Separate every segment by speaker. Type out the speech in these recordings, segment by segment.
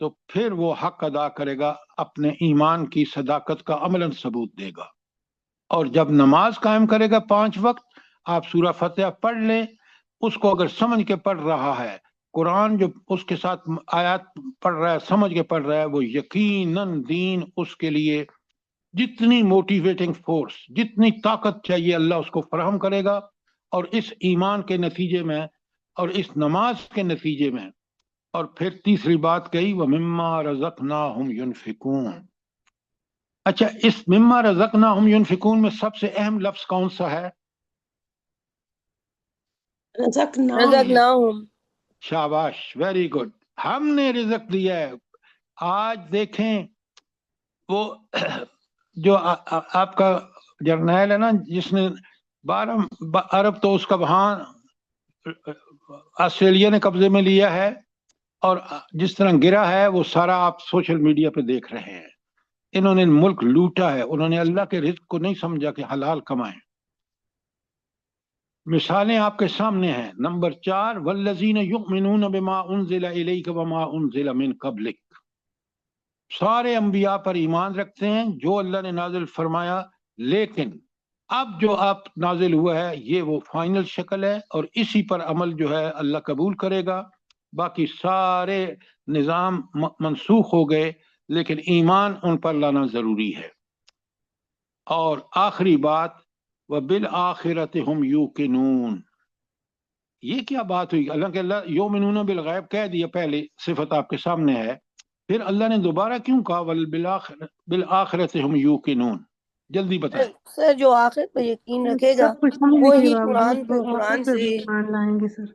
Speaker 1: تو پھر وہ حق ادا کرے گا، اپنے ایمان کی صداقت کا عملاً ثبوت دے گا۔ اور جب نماز قائم کرے گا 5 وقت، آپ سورہ فتح پڑھ لیں، اس کو اگر سمجھ کے پڑھ رہا ہے، قرآن جو اس کے ساتھ آیات پڑھ رہا ہے سمجھ کے پڑھ رہا ہے، وہ یقیناً دین اس کے لیے جتنی موٹیویٹنگ فورس، جتنی طاقت چاہیے اللہ اس کو فراہم کرے گا۔ اور اس ایمان کے نتیجے میں اور اس نماز کے نتیجے میں، اور پھر تیسری بات کہی وَمِمَّا رَزَقْنَاهُمْ يُنْفِقُونَ۔ اچھا، اس مما رزقناہم ينفقون میں سب سے اہم لفظ کون سا ہے؟
Speaker 2: رزقناہم۔
Speaker 1: شاباش، ویری گڈ، ہم نے رزق دیا ہے۔ آج دیکھیں وہ جو آپ کا جرنیل ہے نا، جس نے 12 ارب تو اس کا وہاں آسٹریلیا نے قبضے میں لیا ہے، اور جس طرح گرا ہے وہ سارا آپ سوشل میڈیا پہ دیکھ رہے ہیں۔ انہوں نے ملک لوٹا ہے، انہوں نے اللہ کے رزق کو نہیں سمجھا کہ حلال کمائیں۔ مثالیں آپ کے سامنے ہیں۔ نمبر 4 والذین یؤمنون بما انزل الیک وما انزل من قبلک، سارے انبیاء پر ایمان رکھتے ہیں جو اللہ نے نازل فرمایا، لیکن اب جو آپ نازل ہوا ہے یہ وہ فائنل شکل ہے، اور اسی پر عمل جو ہے اللہ قبول کرے گا۔ باقی سارے نظام منسوخ ہو گئے، لیکن ایمان ان پر لانا ضروری ہے۔ اور آخری بات وَبِالْآخِرَةِ هُمْ يُوقِنُونَ، یہ کیا بات ہوئی؟ اللہ کہ اللہ یؤمنون بالغیب کہہ دیا، پہلے صفت آپ کے سامنے ہے، پھر اللہ نے دوبارہ کیوں کہا بِالْآخِرَةِ هُمْ يُوقِنُونَ؟ جلدی بتائیں۔
Speaker 3: سر جو آخرت پہ یقین رکھے گا
Speaker 4: سب کچھ سمجھنے کے
Speaker 3: وہی
Speaker 4: باوجود وہ
Speaker 3: قرآن
Speaker 4: آخرت پہ بھی
Speaker 3: سے،
Speaker 4: ایمان لائیں گے سر۔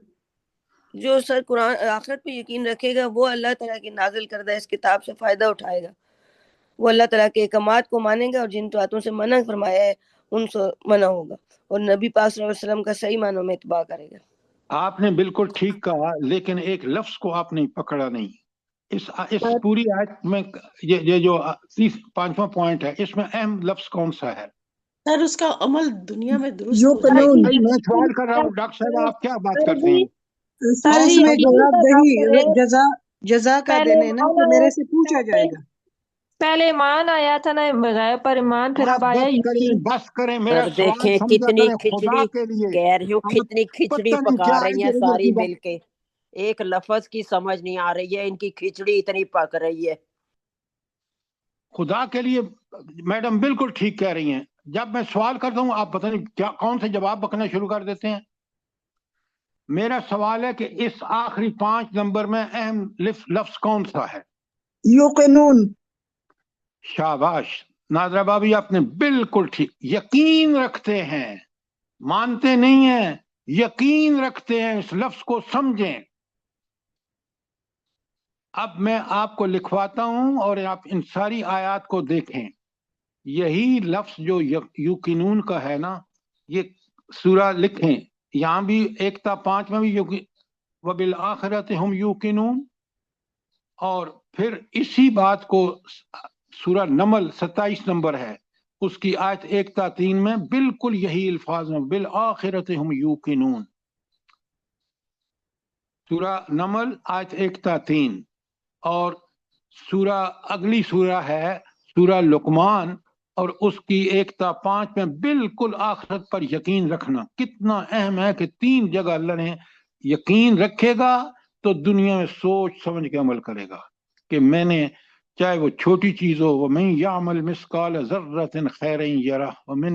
Speaker 3: جو سر قرآن آخرت پہ یقین رکھے گا وہ اللہ تعالیٰ کی نازل کردہ اس کتاب سے فائدہ اٹھائے گا، وہ اللہ تعالیٰ کے احکامات کو مانیں گا، اور جن باتوں سے منع فرمایا ہے ان سے منع ہوگا، اور نبی پاک صلی اللہ علیہ وسلم کا صحیح معنوں میں اتباع کرے گا۔
Speaker 1: آپ نے بالکل ٹھیک کہا، لیکن ایک لفظ کو آپ نے پکڑا نہیں۔ اس پوری آیت میں یہ جو 5واں پوائنٹ ہے، اس میں اہم لفظ کون سا ہے؟
Speaker 2: سر اس کا عمل دنیا میں درست
Speaker 5: جو
Speaker 2: ہو جائے
Speaker 5: قانون
Speaker 2: گا۔
Speaker 1: بھائی میں سوال کر رہا ہوں، ڈاکٹر صاحب آپ کیا بات کرتے ہیں؟
Speaker 5: سوال
Speaker 6: جی،
Speaker 5: میں جواب دہی
Speaker 6: پہلے
Speaker 5: جزا کا دینے نا کہ میرے سے پوچھا جائے گا۔
Speaker 6: پہلے ایمان آیا تھا نا غیب پر ایمان، پھر اب آیا یقین۔
Speaker 1: بس کریں، میرا
Speaker 7: سر
Speaker 1: سوال
Speaker 7: دیکھیں
Speaker 1: سمجھا
Speaker 7: کتنی
Speaker 1: کریں خدا
Speaker 7: کھچڑی
Speaker 1: کے لیے۔
Speaker 7: کہہ رہی ہوں،
Speaker 1: آپ
Speaker 7: کتنی کھچڑی
Speaker 1: پتہ نہیں
Speaker 7: پکا
Speaker 1: کیا
Speaker 7: رہی ہیں
Speaker 1: ادھر ادھر
Speaker 7: ساری
Speaker 1: کی بات۔
Speaker 7: مل کے، ایک لفظ کی سمجھ نہیں آ رہی ہے، ان کی کھچڑی اتنی پک رہی ہے۔
Speaker 1: خدا کے لیے میڈم بالکل ٹھیک کہہ رہی ہیں، جب میں سوال کرتا ہوں آپ پتہ نہیں کیا کون سے جواب بکنا شروع کر دیتے ہیں۔ میرا سوال ہے کہ اس آخری 5 نمبر میں اہم لفظ کون سا ہے؟
Speaker 5: یوقنون۔
Speaker 1: شاباش ناظرہ بابی، آپ نے بالکل ٹھیک، یقین رکھتے ہیں، مانتے نہیں ہیں، یقین رکھتے ہیں، اس لفظ کو سمجھیں۔ اب میں آپ کو لکھواتا ہوں اور آپ ان ساری آیات کو دیکھیں، یہی لفظ جو یوقنون کا ہے نا، یہ سورہ لکھیں، یہاں بھی 1 تا 5 میں بھی وَبِالْآخِرَةِ هُمْ يُوقِنُونَ، اور پھر اسی بات کو سورہ نمل 27 نمبر ہے، اس کی آیت 1 تا 3 میں بالکل یہی الفاظ ہیں، بِالْآخِرَةِ هُمْ يُوقِنُونَ۔ سورہ نمل آیت 1 تا 3، اور سورہ اگلی سورہ ہے سورہ لقمان، اور اس کی 1 تا 5 میں بالکل آخرت پر یقین رکھنا کتنا اہم ہے کہ 3 جگہ اللہ نے یقین رکھے گا تو دنیا میں سوچ سمجھ کے عمل کرے گا کہ میں نے چاہے وہ چھوٹی چیز ہو، وَمَن يَعْمَلْ مِثْقَالَ ذَرَّةٍ خَيْرًا يَرَهُ وَمَن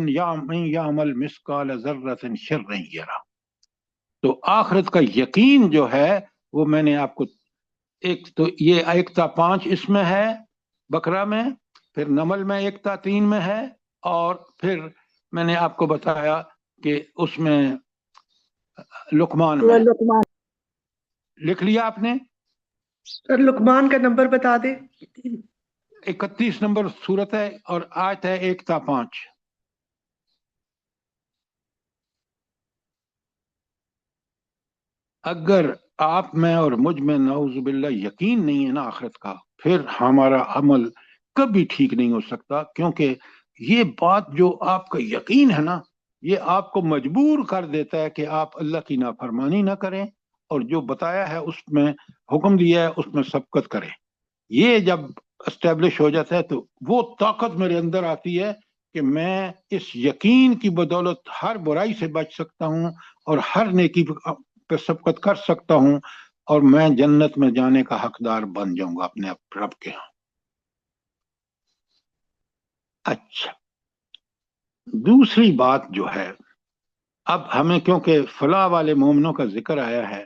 Speaker 1: يَعْمَلْ مِثْقَالَ ذَرَّةٍ شَرًّا يَرَهُ۔ تو آخرت کا یقین جو ہے وہ میں نے آپ کو تو یہ 1 تا 5 اس میں ہے بقرہ میں، پھر نمل میں 1 تا 3 میں ہے، اور پھر میں نے آپ کو بتایا کہ اس میں لقمان میں۔ لکھ لیا آپ نے؟
Speaker 4: سر لقمان کا نمبر بتا دیں۔
Speaker 1: 31 نمبر سورت ہے اور آیت ہے 1 تا 5۔ اگر آپ میں اور مجھ میں نعوذ باللہ یقین نہیں ہے نا آخرت کا، پھر ہمارا عمل کبھی ٹھیک نہیں ہو سکتا، کیونکہ یہ بات جو آپ کا یقین ہے نا، یہ آپ کو مجبور کر دیتا ہے کہ آپ اللہ کی نافرمانی نہ کریں، اور جو بتایا ہے اس میں حکم دیا ہے اس میں سبقت کریں۔ یہ جب اسٹیبلش ہو جاتا ہے تو وہ طاقت میرے اندر آتی ہے کہ میں اس یقین کی بدولت ہر برائی سے بچ سکتا ہوں اور ہر نیکی پہ سبقت کر سکتا ہوں اور میں جنت میں جانے کا حقدار بن جاؤں گا اپنے رب کے ہاں۔ اچھا، دوسری بات جو ہے، اب ہمیں کیونکہ فلاح والے مومنوں کا ذکر آیا ہے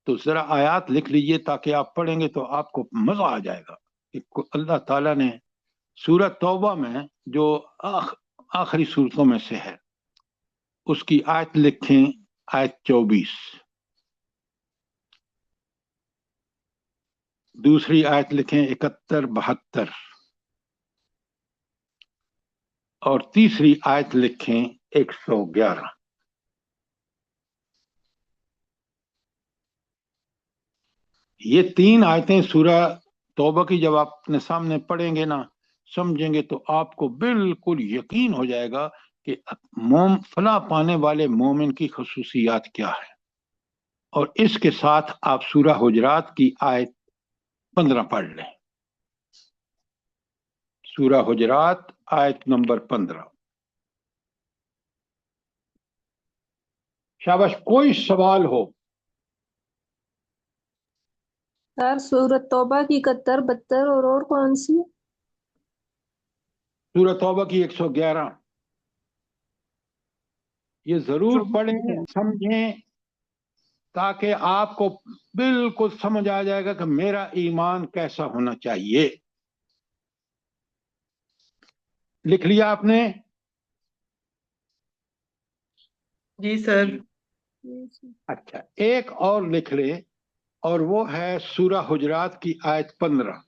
Speaker 1: تو ذرا آیات لکھ لیجئے تاکہ آپ پڑھیں گے تو آپ کو مزہ آ جائے گا کہ اللہ تعالیٰ نے سورہ توبہ میں جو آخری صورتوں میں سے ہے اس کی آیت لکھیں، آیت 24، دوسری آیت لکھیں 71-72 اور تیسری آیت لکھیں 111۔ یہ تین آیتیں سورہ توبہ کی جب آپ اپنے سامنے پڑھیں گے نا، سمجھیں گے تو آپ کو بالکل یقین ہو جائے گا کہ فلاح پانے والے مومن کی خصوصیات کیا ہے۔ اور اس کے ساتھ آپ سورہ حجرات کی آیت 15 پڑھ لیں، سورہ حجرات آیت نمبر 15۔ شاباش، کوئی سوال ہو؟
Speaker 6: سر سورۃ توبہ کی 71 72 اور کون سی؟
Speaker 1: سورہ توبہ کی 111۔ یہ ضرور پڑھیں، سمجھیں، تاکہ آپ کو بالکل سمجھ آ جائے گا کہ میرا ایمان کیسا ہونا چاہیے۔ لکھ لیا آپ نے؟
Speaker 4: جی سر۔
Speaker 1: اچھا، ایک اور لکھ لیں، اور وہ ہے سورہ حجرات کی آیت 15۔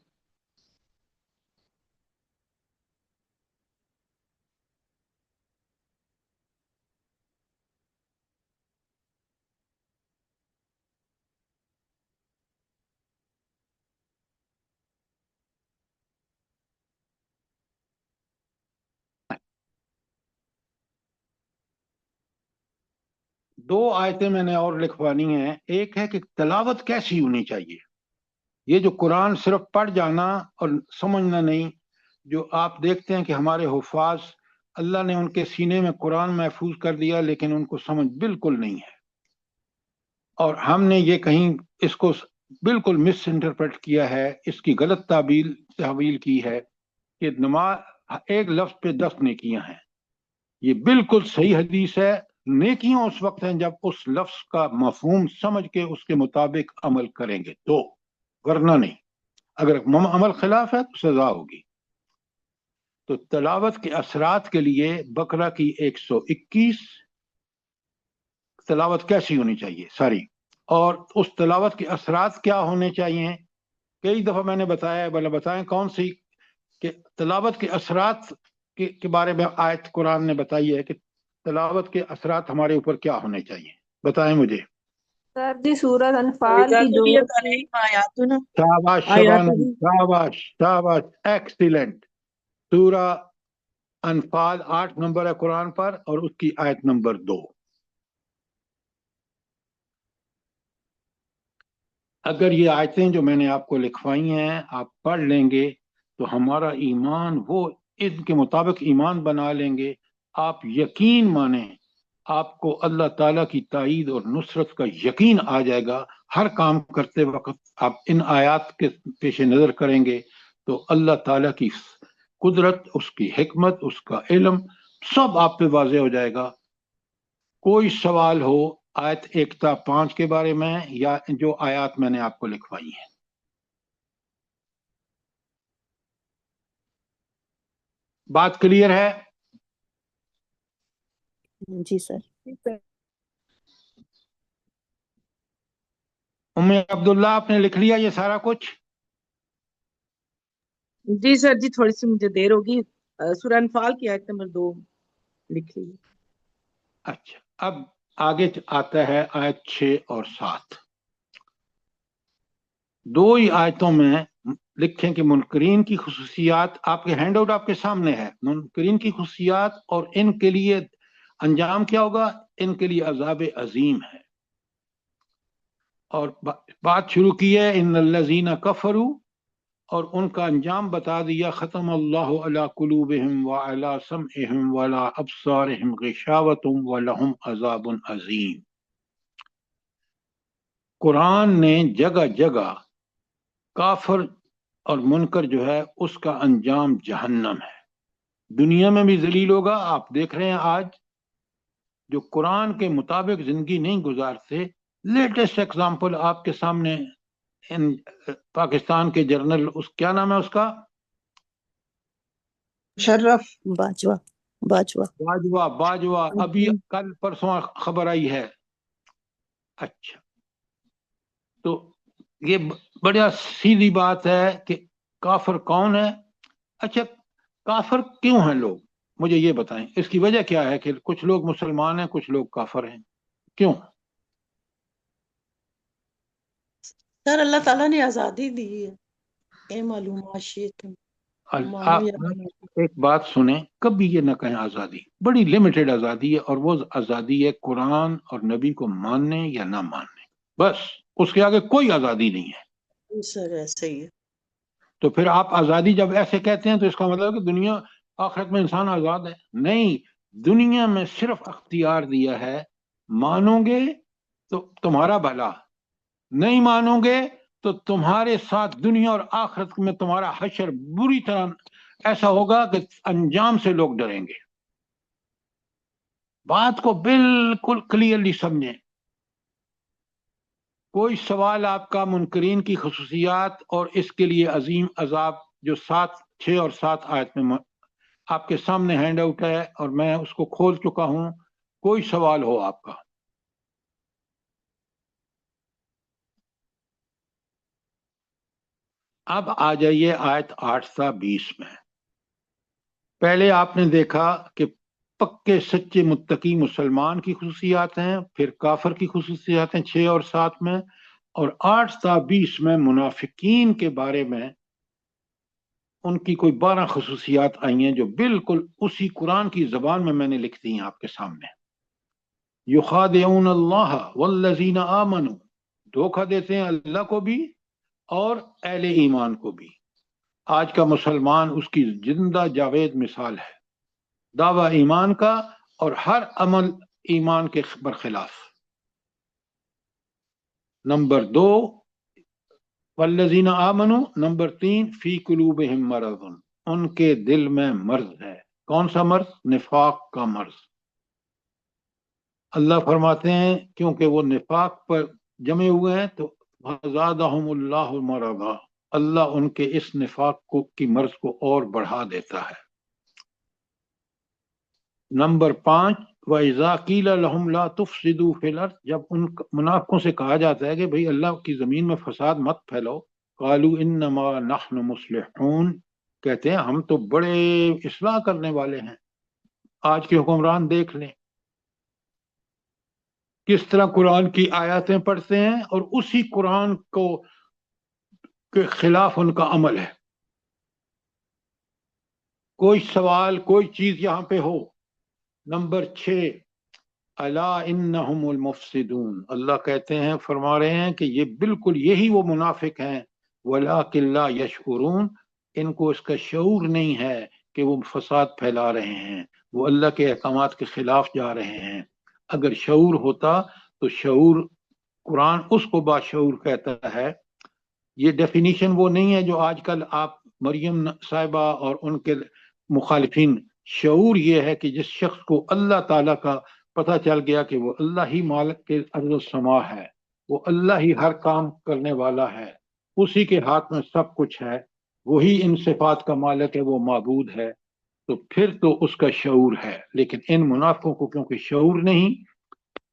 Speaker 1: دو آیتیں میں نے اور لکھوانی ہیں۔ ایک ہے کہ تلاوت کیسی ہونی چاہیے۔ یہ جو قرآن صرف پڑھ جانا اور سمجھنا نہیں، جو آپ دیکھتے ہیں کہ ہمارے حفاظ، اللہ نے ان کے سینے میں قرآن محفوظ کر دیا لیکن ان کو سمجھ بالکل نہیں ہے، اور ہم نے یہ کہیں اس کو بالکل مس انٹرپریٹ کیا ہے، اس کی غلط تعبیر کی ہے کہ نماز ایک لفظ پہ 10 نیکیاں ہیں۔ یہ بالکل صحیح حدیث ہے، نیکیاں اس وقت ہیں جب اس لفظ کا مفہوم سمجھ کے اس کے مطابق عمل کریں گے تو، ورنہ نہیں۔ اگر عمل خلاف ہے تو سزا ہوگی۔ تو تلاوت کے اثرات کے لیے بقرہ کی 121 تلاوت کیسی ہونی چاہیے ساری، اور اس تلاوت کے اثرات کیا ہونے چاہیے، کئی دفعہ میں نے بتایا ہے، بھلا بتائیں کون سی، کہ تلاوت کے اثرات کے بارے میں آیت قرآن نے بتائی ہے کہ تلاوت کے اثرات ہمارے اوپر کیا ہونے چاہیے، بتائیں مجھے۔
Speaker 6: سر جی سورۃ انفال کی
Speaker 1: شاباش شبانہ، شاباش شاباش، ایکسیلنٹ۔ سورہ انفال 8 نمبر ہے قرآن پر، اور اس کی آیت نمبر 2۔ اگر یہ آیتیں جو میں نے آپ کو لکھوائی ہیں آپ پڑھ لیں گے تو ہمارا ایمان، وہ ان کے مطابق ایمان بنا لیں گے، آپ یقین مانیں، آپ کو اللہ تعالیٰ کی تائید اور نصرت کا یقین آ جائے گا۔ ہر کام کرتے وقت آپ ان آیات کے پیش نظر کریں گے تو اللہ تعالیٰ کی قدرت، اس کی حکمت، اس کا علم سب آپ پہ واضح ہو جائے گا۔ کوئی سوال ہو آیت 1 تا 5 کے بارے میں، یا جو آیات میں نے آپ کو لکھوائی ہیں؟ بات کلیئر ہے؟
Speaker 8: جی سر۔
Speaker 1: ام عبداللہ آپ نے لکھ لیا یہ سارا کچھ؟
Speaker 4: جی سر جی، تھوڑی سی مجھے دیر ہوگی۔ سورہ انفال کی آیت نمبر 2 لکھ لیجیے۔
Speaker 1: اچھا، اب آگے آتا ہے آیت 6 اور 7۔ دو ہی آیتوں میں لکھیں کہ منکرین کی خصوصیات، آپ کے ہینڈ آؤٹ آپ کے سامنے ہے، منکرین کی خصوصیات اور ان کے لیے انجام کیا ہوگا، ان کے لیے عذاب عظیم ہے۔ اور بات شروع کی ہے ان الذین کفروا، اور ان کا انجام بتا دیا. ختم اللہ علی قلوبہم وعلی سمعہم وعلی ابصارہم غشاوۃ ولہم عذاب عظیم. قرآن نے جگہ جگہ کافر اور منکر جو ہے اس کا انجام جہنم ہے. دنیا میں بھی ذلیل ہوگا. آپ دیکھ رہے ہیں آج جو قرآن کے مطابق زندگی نہیں گزارتے. لیٹسٹ ایگزامپل آپ کے سامنے پاکستان کے جنرل، اس کیا نام ہے اس کا،
Speaker 5: شرف
Speaker 8: باجوہ باجوہ
Speaker 1: باجوہ ابھی کل پرسوں خبر آئی ہے. اچھا، تو یہ بڑا سیدھی بات ہے کہ کافر کون ہے. اچھا، کافر کیوں ہیں لوگ، مجھے یہ بتائیں. اس کی وجہ کیا ہے کہ کچھ لوگ مسلمان ہیں، کچھ لوگ کافر ہیں، کیوں؟
Speaker 2: سر اللہ تعالیٰ نے آزادی دی ہے. اے معلومات شیطن مانو
Speaker 1: آپ
Speaker 2: یا نہ مانو.
Speaker 1: ایک بات سنیں، کبھی یہ نہ کہیں آزادی. بڑی لمیٹڈ آزادی ہے، اور وہ آزادی ہے قرآن اور نبی کو ماننے یا نہ ماننے، بس. اس کے آگے کوئی آزادی نہیں ہے.
Speaker 2: جی سر ایسے ہی ہے.
Speaker 1: تو پھر آپ آزادی جب ایسے کہتے ہیں تو اس کا مطلب ہے کہ دنیا آخرت میں انسان آزاد ہے. نہیں، دنیا میں صرف اختیار دیا ہے، مانو گے تو تمہارا بھلا، نہیں مانو گے تو تمہارے ساتھ دنیا اور آخرت میں تمہارا حشر بری طرح ایسا ہوگا کہ انجام سے لوگ ڈریں گے. بات کو بالکل کلیئرلی سمجھیں. کوئی سوال آپ کا منکرین کی خصوصیات اور اس کے لیے عظیم عذاب جو 6 اور 7 آیت میں آپ کے سامنے ہینڈ آؤٹ ہے اور میں اس کو کھول چکا ہوں، کوئی سوال ہو آپ کا؟ اب آ جائیے آیت 8 تا 20 میں. پہلے آپ نے دیکھا کہ پکے سچے متقی مسلمان کی خصوصیات ہیں، پھر کافر کی خصوصیات ہیں 6 اور 7 میں، اور 8 تا 20 میں منافقین کے بارے میں ان کی کوئی 12 خصوصیات آئی ہیں جو بالکل اسی قرآن کی زبان میں نے لکھ دی ہیں آپ کے سامنے. یخادعون اللہ والذین آمنوا، دھوکہ دیتے ہیں اللہ کو بھی اور اہل ایمان کو بھی. آج کا مسلمان اس کی زندہ جاوید مثال ہے، دعویٰ ایمان کا اور ہر عمل ایمان کے برخلاف. نمبر 2 والذین آمنوا، نمبر 3 فی قلوبہم مرض، ان کے دل میں مرض ہے. کون سا مرض؟ نفاق کا مرض. اللہ فرماتے ہیں کیونکہ وہ نفاق پر جمے ہوئے ہیں تو فزادہم اللہ مرضا، اللہ ان کے اس نفاق کی مرض کو اور بڑھا دیتا ہے. نمبر 5 وَإِذَا قِيلَ لَهُمْ لَا تُفْسِدُوا فِي الْأَرْضِ، جب ان منافقوں سے کہا جاتا ہے کہ بھئی اللہ کی زمین میں فساد مت پھیلاؤ، قَالُوا إِنَّمَا نَحْنُ مُصْلِحُونَ، کہتے ہیں ہم تو بڑے اصلاح کرنے والے ہیں. آج کے حکمران دیکھ لیں کس طرح قرآن کی آیاتیں پڑھتے ہیں اور اسی قرآن کو کے خلاف ان کا عمل ہے. کوئی سوال کوئی چیز یہاں پہ ہو. نمبر 6 الا انہم المفسدون، اللہ کہتے ہیں، فرما رہے ہیں کہ یہ بالکل یہی وہ منافق ہیں، ولکن لا یشعرون، ان کو اس کا شعور نہیں ہے کہ وہ فساد پھیلا رہے ہیں، وہ اللہ کے احکامات کے خلاف جا رہے ہیں. اگر شعور ہوتا تو شعور، قرآن اس کو باشعور کہتا ہے. یہ ڈیفینیشن وہ نہیں ہے جو آج کل آپ مریم صاحبہ اور ان کے مخالفین. شعور یہ ہے کہ جس شخص کو اللہ تعالیٰ کا پتہ چل گیا کہ وہ اللہ ہی مالک کے ارض و سما ہے، وہ اللہ ہی ہر کام کرنے والا ہے، اسی کے ہاتھ میں سب کچھ ہے، وہی ان صفات کا مالک ہے، وہ معبود ہے، تو پھر تو اس کا شعور ہے. لیکن ان منافقوں کو کیونکہ شعور نہیں،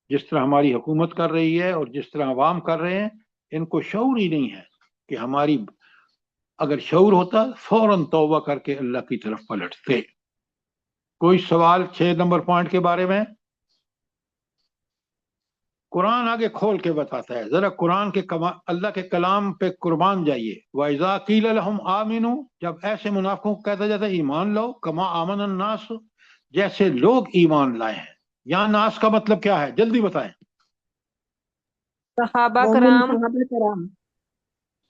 Speaker 1: جس طرح ہماری حکومت کر رہی ہے اور جس طرح عوام کر رہے ہیں، ان کو شعور ہی نہیں ہے کہ ہماری، اگر شعور ہوتا فوراً توبہ کر کے اللہ کی طرف پلٹتے. کوئی سوال 6 نمبر پوائنٹ کے بارے میں؟ قرآن آگے کھول کے بتاتا ہے. ذرا قرآن کے اللہ کے کلام پہ قربان جائیے. وَإِذَا قِيلَ لَهُمْ آمِنُوا، جب ایسے منافقوں کو کہتا جاتا ہے ایمان لاؤ، کما آمن الناس، جیسے لوگ ایمان لائے ہیں. یہاں ناس کا مطلب کیا ہے؟ جلدی بتائیں.
Speaker 6: صحابہ
Speaker 5: مومن
Speaker 6: کرام.
Speaker 5: صحابہ کرام.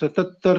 Speaker 1: 77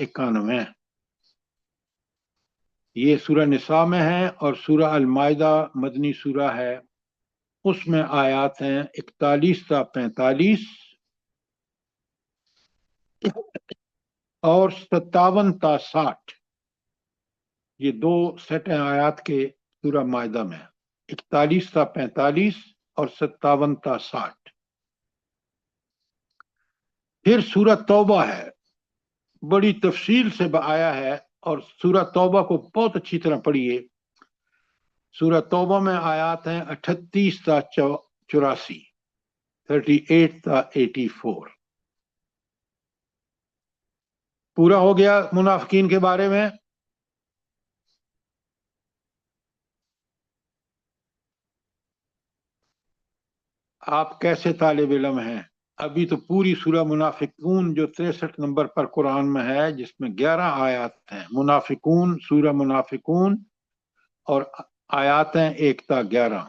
Speaker 1: 91। یہ سورہ نساء میں ہے اور سورہ المائدہ مدنی سورہ ہے، اس میں آیات ہیں 41 تا 45 اور 57 تا 60۔ یہ دو سیٹ ہیں آیات کے سورہ مائدہ میں، 41 تا 45 اور 57 تا 60۔ پھر سورہ توبہ ہے، بڑی تفصیل سے آیا ہے، اور سورہ توبہ کو بہت اچھی طرح پڑھیے۔ سورہ توبہ میں آیات ہیں 38 تا 84، 38 تا 84۔ پورا ہو گیا منافقین کے بارے میں۔ آپ کیسے طالب علم ہیں؟ ابھی تو پوری سورہ منافقون جو 63 نمبر پر قرآن میں ہے، جس میں 11 آیات ہیں، منافقون، سورہ منافقون، اور آیات ہیں 1 تا 11۔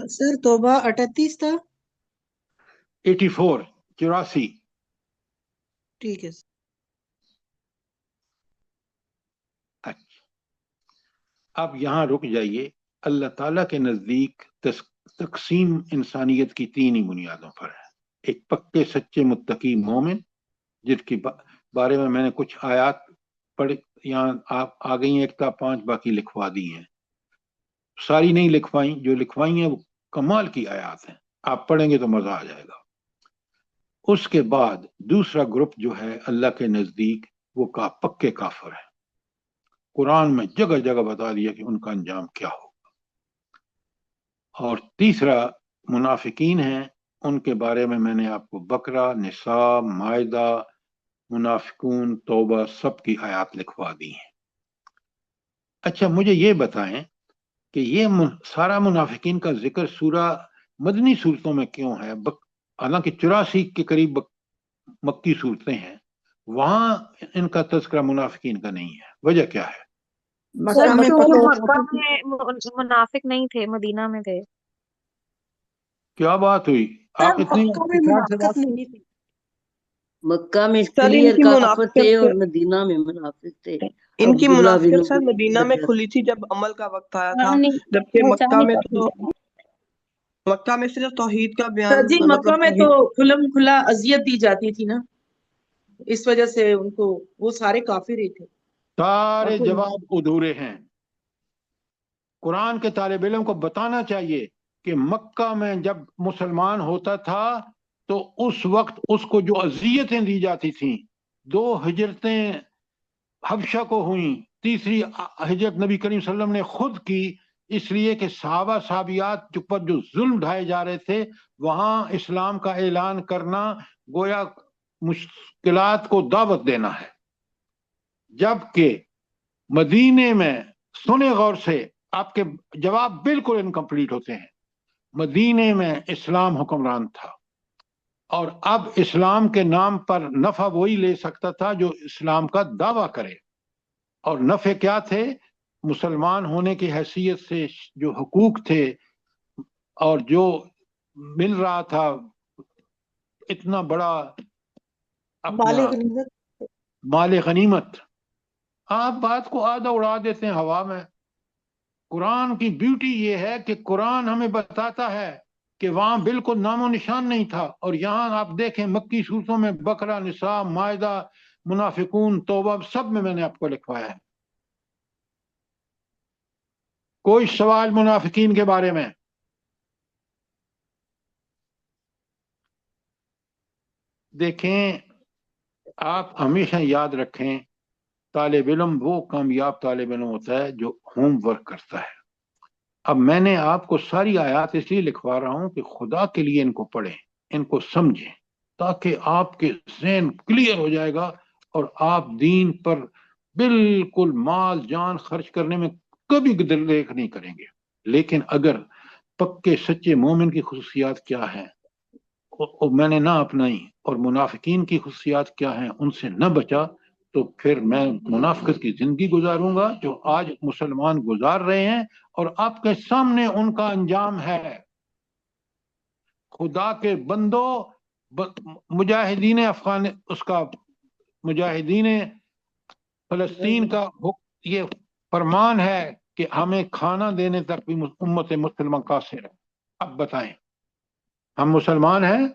Speaker 2: سر توبہ 38 تھا۔
Speaker 1: 84، 84۔
Speaker 2: ٹھیک ہے سر۔
Speaker 1: اچھا، اب یہاں رک جائیے۔ اللہ تعالیٰ کے نزدیک تقسیم انسانیت کی 3 ہی بنیادوں پر ہے۔ ایک پکے سچے متقی مومن، جس کے بارے میں نے کچھ آیات پڑھ، یہاں آپ آ گئی ہیں 1 تا 5، باقی لکھوا دی ہیں، ساری نہیں لکھوائیں، جو لکھوائی ہیں وہ کمال کی آیات ہیں، آپ پڑھیں گے تو مزہ آ جائے گا۔ اس کے بعد دوسرا گروپ جو ہے اللہ کے نزدیک وہ پکے کافر ہے، قرآن میں جگہ جگہ بتا دیا کہ ان کا انجام کیا ہوگا۔ اور تیسرا منافقین ہیں، ان کے بارے میں نے آپ کو بقرہ، نساء، مائدہ، منافقون، توبہ سب کی آیات لکھوا دی ہیں۔ اچھا مجھے یہ بتائیں کہ یہ سارا منافقین کا ذکر سورہ مدنی صورتوں میں کیوں ہے؟ حالانکہ 84 کے قریب مکی صورتیں ہیں، وہاں ان کا تذکرہ منافقین کا نہیں ہے، وجہ کیا ہے؟
Speaker 5: مکہ میں
Speaker 6: مکہ میں منافق نہیں تھے، مدینہ میں تھے۔
Speaker 1: کیا بات ہوئی؟ آپ اتنی
Speaker 2: منافقت نہیں تھی۔
Speaker 9: مکہ میں
Speaker 4: سر ان
Speaker 9: کلیئر
Speaker 4: کی
Speaker 9: کافر تھے اور
Speaker 4: منافقت
Speaker 9: مدینہ میں منافق تھے۔
Speaker 4: ان کی
Speaker 9: عبداللہ بن
Speaker 4: منافقت سر
Speaker 9: ابی
Speaker 4: مدینہ میں
Speaker 9: وجہ
Speaker 4: کھلی تھی جب عمل کا وقت آیا تھا، جبکہ مکہ میں تو مکہ میں صرف توحید کا بیان، سر جی مکہ میں تو کھلم کھلا اذیت دی جاتی تھی نا، اس وجہ سے ان کو وہ سارے کافر ہی تھے۔
Speaker 1: سارے جواب ادھورے ہیں۔ قرآن کے طالب علم کو بتانا چاہیے کہ مکہ میں جب مسلمان ہوتا تھا تو اس وقت اس کو جو اذیتیں دی جاتی تھیں، 2 ہجرتیں حبشہ کو ہوئیں، تیسری ہجرت نبی کریم صلی اللہ علیہ وسلم نے خود کی، اس لیے کہ صحابہ صحابیات پر جو ظلم ڈھائے جا رہے تھے، وہاں اسلام کا اعلان کرنا گویا مشکلات کو دعوت دینا ہے۔ جبکہ مدینے میں، سنے غور سے، آپ کے جواب بالکل انکمپلیٹ ہوتے ہیں، مدینے میں اسلام حکمران تھا، اور اب اسلام کے نام پر نفع وہی لے سکتا تھا جو اسلام کا دعویٰ کرے، اور نفع کیا تھے؟ مسلمان ہونے کی حیثیت سے جو حقوق تھے اور جو مل رہا تھا، اتنا بڑا اپنا مال غنیمت۔ آپ بات کو آدھا اڑا دیتے ہیں ہوا میں۔ قرآن کی بیوٹی یہ ہے کہ قرآن ہمیں بتاتا ہے کہ وہاں بالکل نام و نشان نہیں تھا، اور یہاں آپ دیکھیں مکی صورتوں میں بقرہ، نساء، مائدہ، منافقون، توبہ، سب میں نے آپ کو لکھوایا ہے۔ کوئی سوال منافقین کے بارے میں؟ دیکھیں، آپ ہمیشہ یاد رکھیں، طالب علم وہ کامیاب طالب علم ہوتا ہے جو ہوم ورک کرتا ہے۔ اب میں نے آپ کو ساری آیات اس لیے لکھوا رہا ہوں کہ خدا کے لیے ان کو پڑھیں، ان کو سمجھیں، تاکہ آپ کے ذہن کلیئر ہو جائے گا اور آپ دین پر بالکل مال جان خرچ کرنے میں کبھی دیکھ نہیں کریں گے۔ لیکن اگر پکے سچے مومن کی خصوصیات کیا ہیں میں نے نہ اپنائی، اور منافقین کی خصوصیات کیا ہیں ان سے نہ بچا، تو پھر میں منافقت کی زندگی گزاروں گا جو آج مسلمان گزار رہے ہیں، اور آپ کے سامنے ان کا انجام ہے۔ خدا کے بندو، مجاہدین افغان اس کا مجاہدین فلسطین کا یہ فرمان ہے کہ ہمیں کھانا دینے تک بھی امت مسلمہ قاصر ہے. اب بتائیں ہم مسلمان ہیں؟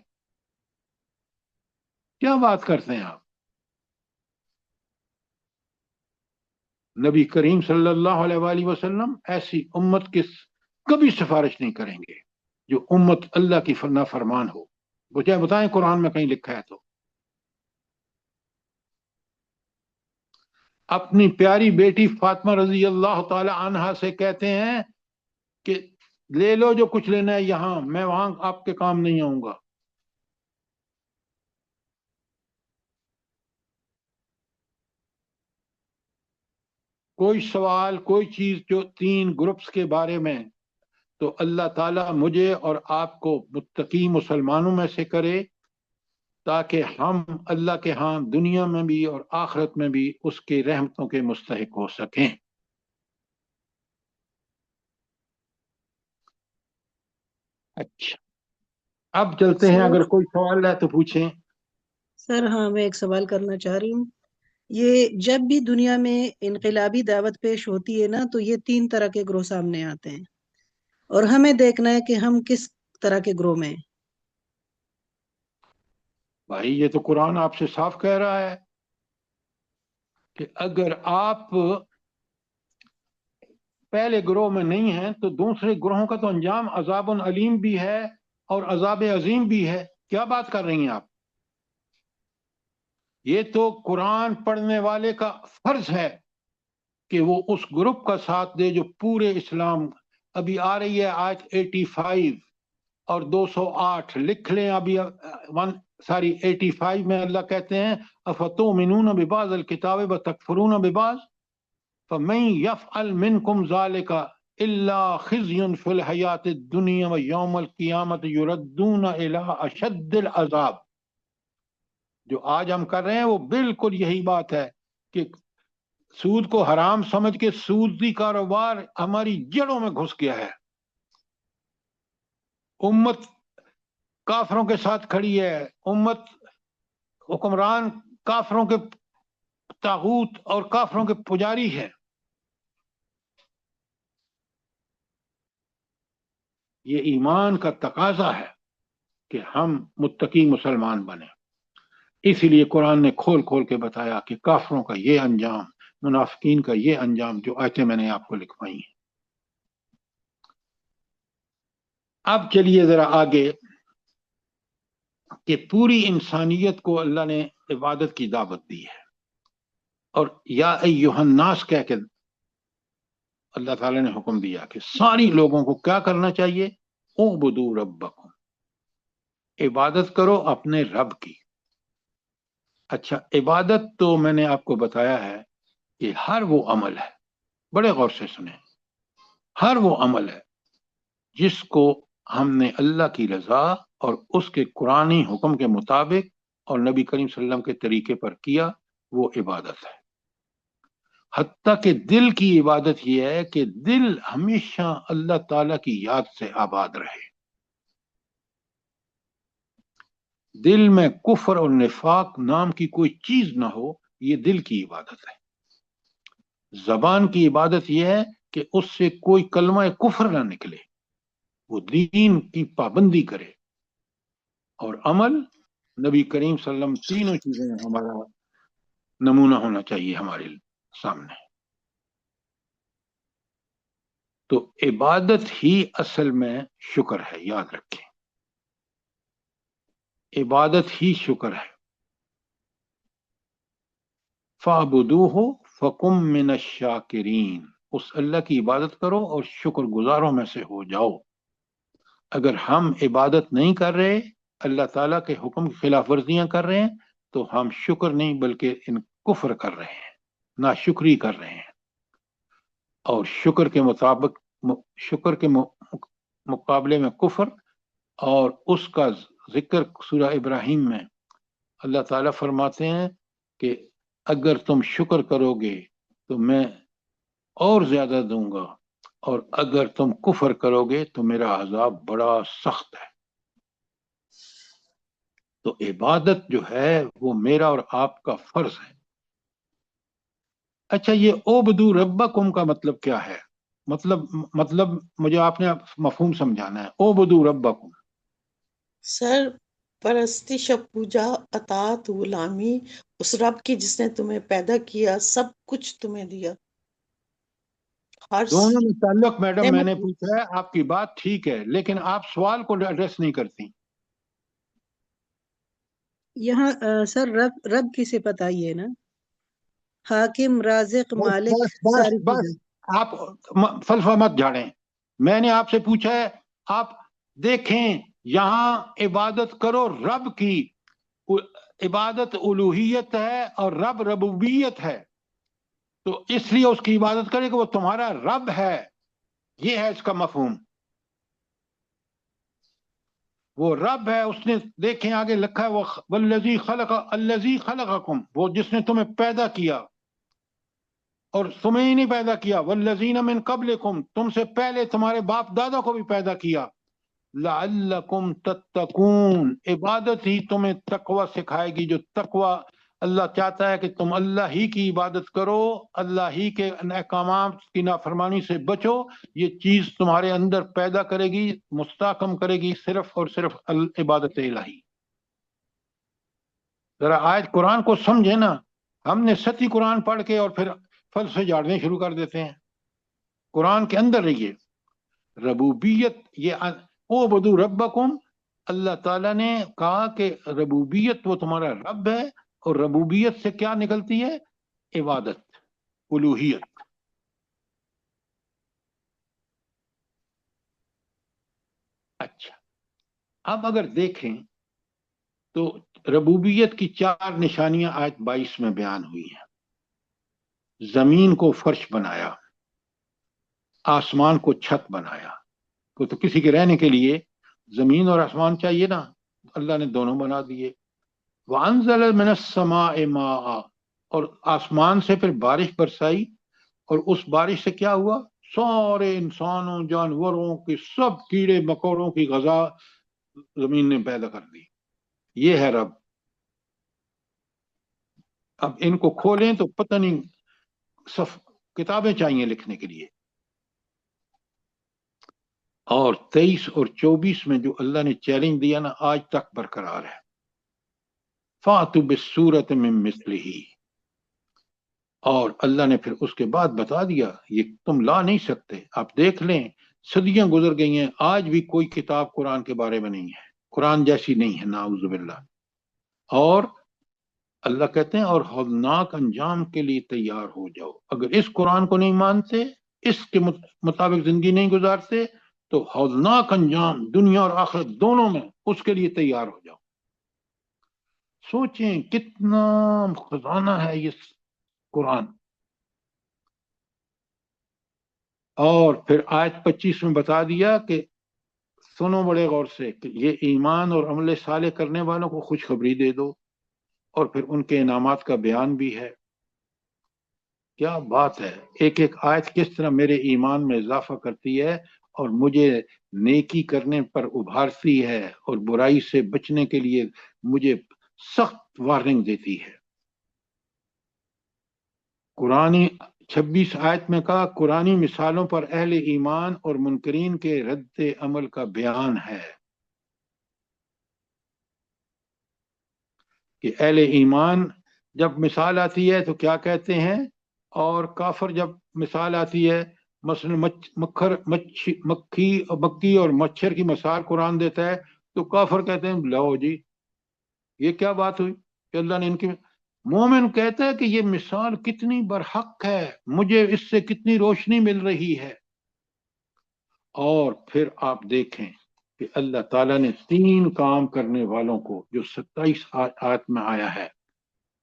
Speaker 1: کیا بات کرتے ہیں آپ؟ نبی کریم صلی اللہ علیہ وآلہ وسلم ایسی امت کی کبھی سفارش نہیں کریں گے جو امت اللہ کی نافرمان ہو. مجھے بتائیں قرآن میں کہیں لکھا ہے تو؟ اپنی پیاری بیٹی فاطمہ رضی اللہ تعالی عنہا سے کہتے ہیں کہ لے لو جو کچھ لینا ہے یہاں، میں وہاں آپ کے کام نہیں آؤں گا. کوئی سوال کوئی چیز جو 3 گروپس کے بارے میں، تو اللہ تعالیٰ مجھے اور آپ کو متقی مسلمانوں میں سے کرے تاکہ ہم اللہ کے ہاں دنیا میں بھی اور آخرت میں بھی اس کے رحمتوں کے مستحق ہو سکیں. اچھا اب چلتے ہیں، اگر کوئی سوال ہے تو پوچھیں.
Speaker 4: سر ہاں میں ایک سوال کرنا چاہ رہی ہوں. یہ جب بھی دنیا میں انقلابی دعوت پیش ہوتی ہے نا تو یہ 3 طرح کے گروہ سامنے آتے ہیں اور ہمیں دیکھنا ہے کہ ہم کس طرح کے گروہ میں ہیں.
Speaker 1: بھائی یہ تو قرآن آپ سے صاف کہہ رہا ہے کہ اگر آپ پہلے گروہ میں نہیں ہیں تو دوسرے گروہوں کا تو انجام عذاب علیم بھی ہے اور عذاب عظیم بھی ہے. کیا بات کر رہی ہیں آپ؟ یہ تو قرآن پڑھنے والے کا فرض ہے کہ وہ اس گروپ کا ساتھ دے جو پورے اسلام. ابھی آ رہی ہے آیت 85 اور 208، لکھ لیں ابھی. 85 میں اللہ کہتے ہیں افتؤمنون ببعض الکتاب وتکفرون ببعض فمن یفعل منکم ذلک الا خزی فی الحیاۃ الدنیا ویوم القیامۃ یردون الی اشد العذاب. جو آج ہم کر رہے ہیں وہ بالکل یہی بات ہے کہ سود کو حرام سمجھ کے سودی کاروبار ہماری جڑوں میں گھس گیا ہے. امت کافروں کے ساتھ کھڑی ہے، امت حکمران کافروں کے طاغوت اور کافروں کے پجاری ہے. یہ ایمان کا تقاضا ہے کہ ہم متقی مسلمان بنیں. اسی لیے قرآن نے کھول کھول کے بتایا کہ کافروں کا یہ انجام، منافقین کا یہ انجام، جو آیتیں میں نے آپ کو لکھوائی ہیں. اب چلیے ذرا آگے کہ پوری انسانیت کو اللہ نے عبادت کی دعوت دی ہے، اور یا ایھا الناس کہہ کے اللہ تعالیٰ نے حکم دیا کہ ساری لوگوں کو کیا کرنا چاہیے؟ اعبدوا ربکم، عبادت کرو اپنے رب کی. اچھا عبادت تو میں نے آپ کو بتایا ہے کہ ہر وہ عمل ہے، بڑے غور سے سنیں، ہر وہ عمل ہے جس کو ہم نے اللہ کی رضا اور اس کے قرآنی حکم کے مطابق اور نبی کریم صلی اللہ علیہ وسلم کے طریقے پر کیا، وہ عبادت ہے. حتیٰ کہ دل کی عبادت یہ ہے کہ دل ہمیشہ اللہ تعالیٰ کی یاد سے آباد رہے. دل میں کفر اور نفاق نام کی کوئی چیز نہ ہو، یہ دل کی عبادت ہے. زبان کی عبادت یہ ہے کہ اس سے کوئی کلمہ کفر نہ نکلے، وہ دین کی پابندی کرے. اور عمل نبی کریم صلی اللہ علیہ وسلم، تینوں چیزیں ہمارا نمونہ ہونا چاہیے ہمارے سامنے. تو عبادت ہی اصل میں شکر ہے، یاد رکھیں، عبادت ہی شکر ہے. فَاعْبُدُوهُ فَكُن مِّنَ الشَّاكِرِينَ، اس اللہ کی عبادت کرو اور شکر گزاروں میں سے ہو جاؤ. اگر ہم عبادت نہیں کر رہے، اللہ تعالیٰ کے حکم کی خلاف ورزیاں کر رہے ہیں، تو ہم شکر نہیں بلکہ ان کفر کر رہے ہیں، ناشکری کر رہے ہیں. اور شکر کے مطابق، شکر کے مقابلے میں کفر، اور اس کا ذکر سورہ ابراہیم میں اللہ تعالیٰ فرماتے ہیں کہ اگر تم شکر کرو گے تو میں اور زیادہ دوں گا، اور اگر تم کفر کرو گے تو میرا عذاب بڑا سخت ہے. تو عبادت جو ہے وہ میرا اور آپ کا فرض ہے. اچھا یہ اوبدو ربکم کا مطلب کیا ہے؟ مطلب مجھے آپ نے مفہوم سمجھانا ہے. اوبدو ربکم
Speaker 2: سر پرستش پوجا اطاعت غلامی اس رب کی جس نے تمہیں پیدا کیا، سب کچھ تمہیں دیا. ہر
Speaker 1: دونوں میں تعلق میڈم میں نے
Speaker 2: نعمت-
Speaker 1: پوچھا ہے، آپ کی بات ٹھیک ہے لیکن آپ سوال کو ایڈریس نہیں کرتی.
Speaker 10: یہاں سر رب کی صفت آئی ہے نا، حاکم، رازق، مالک،
Speaker 1: بس بس
Speaker 10: ساری
Speaker 1: بس
Speaker 10: چیزیں.
Speaker 1: آپ فلسفہ مت جھاڑیں. میں نے آپ سے پوچھا ہے، آپ دیکھیں یہاں عبادت کرو رب کی. عبادت الوہیت ہے اور رب ربوبیت ہے، تو اس لیے اس کی عبادت کرے کہ وہ تمہارا رب ہے. یہ ہے اس کا مفہوم. وہ رب ہے، اس نے دیکھیں آگے لکھا ہے وہ والذی خلق الذی خلقکم، وہ جس نے تمہیں پیدا کیا اور تمہیں ہی نہیں پیدا کیا، والذین من قبلکم، تم سے پہلے تمہارے باپ دادا کو بھی پیدا کیا. لعلکم تتقون، عبادت ہی تمہیں تقوی سکھائے گی. جو تقوی اللہ چاہتا ہے کہ تم اللہ ہی کی عبادت کرو، اللہ ہی کے احکامات کی نافرمانی سے بچو، یہ چیز تمہارے اندر پیدا کرے گی، مستحکم کرے گی صرف اور صرف عبادت الہی. ذرا آیت قرآن کو سمجھے نا. ہم نے ستی قرآن پڑھ کے اور پھر فلسفے جھاڑنے شروع کر دیتے ہیں. قرآن کے اندر رہیے. ربوبیت یہ اعبدوا ربکم، اللہ تعالیٰ نے کہا کہ ربوبیت وہ تمہارا رب ہے، اور ربوبیت سے کیا نکلتی ہے؟ عبادت، الوہیت. اچھا اب اگر دیکھیں تو ربوبیت کی 4 نشانیاں آیت 22 میں بیان ہوئی ہیں. زمین کو فرش بنایا، آسمان کو چھت بنایا. تو کسی کے رہنے کے لیے زمین اور آسمان چاہیے نا، اللہ نے دونوں بنا دیے. وَأَنزَلَ مِنَ السَّمَاءِ مَاءً، اور آسمان سے پھر بارش برسائی، اور اس بارش سے کیا ہوا؟ سارے انسانوں، جانوروں کی، سب کیڑے مکوڑوں کی غذا زمین نے پیدا کر دی. یہ ہے رب. اب ان کو کھولیں تو پتہ نہیں کتابیں چاہیے لکھنے کے لیے. اور 23 اور 24 میں جو اللہ نے چیلنج دیا نا، آج تک برقرار ہے. فَأْتُوا بِالسُّورَةِ مِن مِثْلِهِ، اور اللہ نے پھر اس کے بعد بتا دیا یہ تم لا نہیں سکتے. آپ دیکھ لیں صدیاں گزر گئی ہیں، آج بھی کوئی کتاب قرآن کے بارے میں نہیں ہے، قرآن جیسی نہیں ہے، نعوذ باللہ. اور اللہ کہتے ہیں اور ہولناک انجام کے لیے تیار ہو جاؤ. اگر اس قرآن کو نہیں مانتے، اس کے مطابق زندگی نہیں گزارتے، تو ہولناک انجام دنیا اور آخرت دونوں میں اس کے لیے تیار ہو جاؤ. سوچیں کتنا خزانہ ہے یہ قرآن. اور پھر آیت 25 میں بتا دیا کہ سنو بڑے غور سے کہ یہ ایمان اور عمل صالح کرنے والوں کو خوشخبری دے دو، اور پھر ان کے انعامات کا بیان بھی ہے. کیا بات ہے! ایک ایک آیت کس طرح میرے ایمان میں اضافہ کرتی ہے اور مجھے نیکی کرنے پر ابھارتی ہے، اور برائی سے بچنے کے لیے مجھے سخت وارننگ دیتی ہے. قرآنی 26 آیت میں کہا قرآنی مثالوں پر اہل ایمان اور منکرین کے رد عمل کا بیان ہے کہ اہل ایمان جب مثال آتی ہے تو کیا کہتے ہیں، اور کافر جب مثال آتی ہے، مثلا مکھی اور مچھر کی مثال قرآن دیتا ہے تو کافر کہتے ہیں لو جی یہ کیا بات ہوئی کہ اللہ نے ان کی. مومن کہتا ہے کہ یہ مثال کتنی برحق ہے، مجھے اس سے کتنی روشنی مل رہی ہے. اور پھر آپ دیکھیں کہ اللہ تعالیٰ نے 3 کام کرنے والوں کو جو 27 آیت میں آیا ہے.